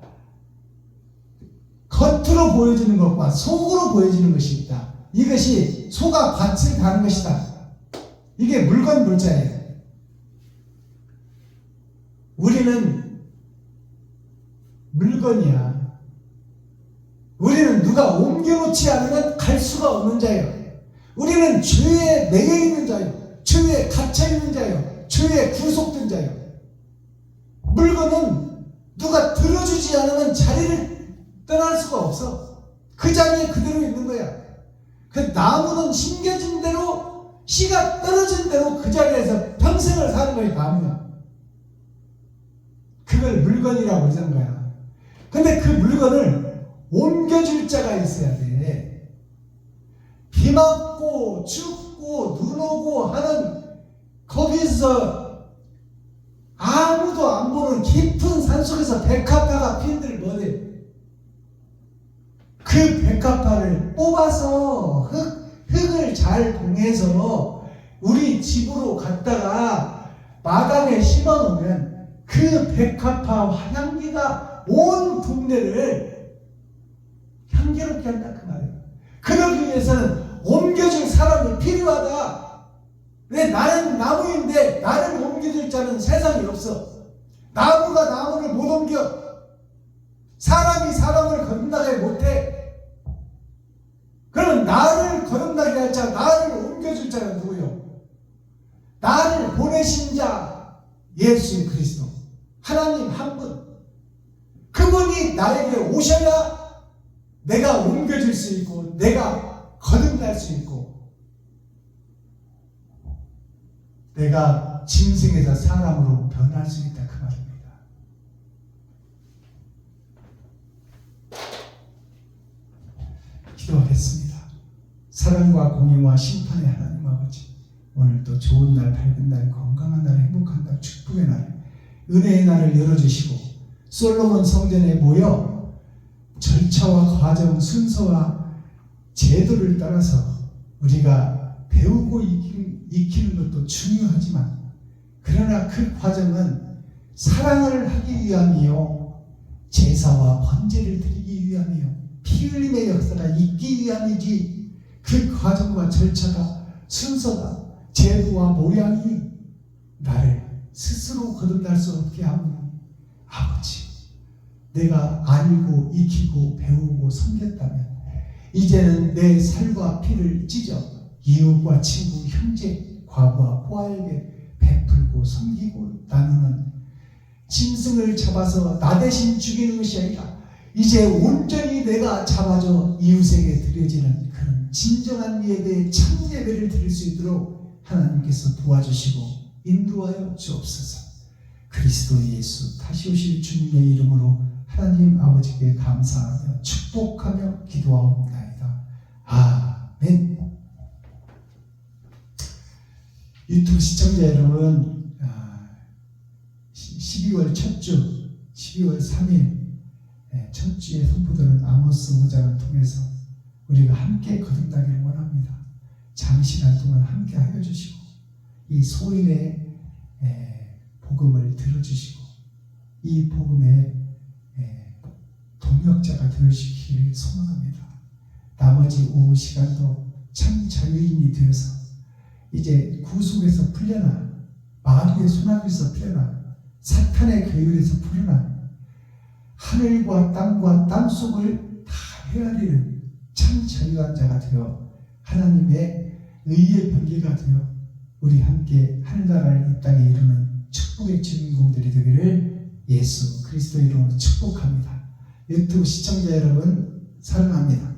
Speaker 1: 겉으로 보여지는 것과 속으로 보여지는 것이 있다. 이것이 소가 밭을 가는 것이다. 이게 물건 물자예요. 우리는 물건이야. 우리는 누가 옮겨놓지 않으면 갈 수가 없는 자예요. 우리는 죄에 매여 있는 자예요. 죄에 갇혀 있는 자예요. 죄에 구속된 자예요. 물건은 누가 들어주지 않으면 자리를 떠날 수가 없어. 그 자리에 그대로 있는 거야. 그 나무는 심겨진 대로, 씨가 떨어진 대로 그 자리에서 평생을 사는 거야. 나무는. 그걸 물건이라고 하는 거야. 근데 그 물건을 옮겨줄 자가 있어야 돼. 비 맞고 춥고 눈 오고 하는 거기서 아무도 안 보는 깊은 산속에서 백합화가 피들 뭐래. 그 백합화를 뽑아서 흙을 잘 봉해서 우리 집으로 갔다가 마당에 심어놓으면 그 백합화 향기가 온 동네를 향기롭게 한다 그 말이에요. 그러기 위해서는 옮겨줄 사람이 필요하다. 왜? 나는 나무인데 나를 옮겨줄 자는 세상에 없어. 나무가 나무를 못 옮겨. 사람이 사람을 거듭나게 못해. 그러면 나를 거듭나게 할 자, 나를 옮겨줄 자는 누구요? 나를 보내신 자 예수 그리스도 하나님 한 분. 그분이 나에게 오셔야 내가 옮겨질 수 있고 내가 거듭날 수 있고 내가 짐승에서 사람으로 변할 수 있다 그 말입니다. 기도하겠습니다. 사랑과 공의와 심판의 하나님 아버지, 오늘도 좋은 날, 밝은 날, 건강한 날, 행복한 날, 축복의 날, 은혜의 날을 열어주시고 솔로몬 성전에 모여 절차와 과정, 순서와 제도를 따라서 우리가 배우고 익히는 것도 중요하지만 그러나 그 과정은 사랑을 하기 위함이요 제사와 번제를 드리기 위함이요 피 흘림의 역사가 있기 위함이지 그 과정과 절차가 순서가 제도와 모양이 나를 스스로 거듭날 수 없게 하오니 아버지, 내가 알고 익히고 배우고 섬겼다면 이제는 내 살과 피를 찢어 이웃과 친구, 형제, 과부와 포화에게 베풀고 섬기고 나누는 짐승을 잡아서 나 대신 죽이는 것이 아니라 이제 온전히 내가 잡아줘 이웃에게 드려지는 그런 진정한 예배, 참 예배를 드릴 수 있도록 하나님께서 도와주시고 인도하여 주옵소서. 그리스도 예수 다시 오실 주님의 이름으로 하나님 아버지께 감사하며 축복하며 기도하옵나이다. 아멘. 유튜브 시청자 여러분, 12월 첫 주, 12월 3일 첫 주에 선포되는 아모스 5장을 통해서 우리가 함께 거듭나기를 원합니다. 장시간 동안 함께 하여 주시고 이 소인의 복음을 들어주시고 이 복음의 동역자가 되어주시기를 소망합니다. 나머지 오후 시간도 참 자유인이 되어서 이제 구속에서 풀려나 마귀의 손아귀에서 풀려나 사탄의 괴율에서 풀려나 하늘과 땅과 땅속을 다 헤아리는 참 자유한 자가 되어 하나님의 의의 번개가 되어 우리 함께 하늘나라를 이 땅에 이루는 축복의 주인공들이 되기를 예수 그리스도의 이름으로 축복합니다. 유튜브 시청자 여러분 사랑합니다.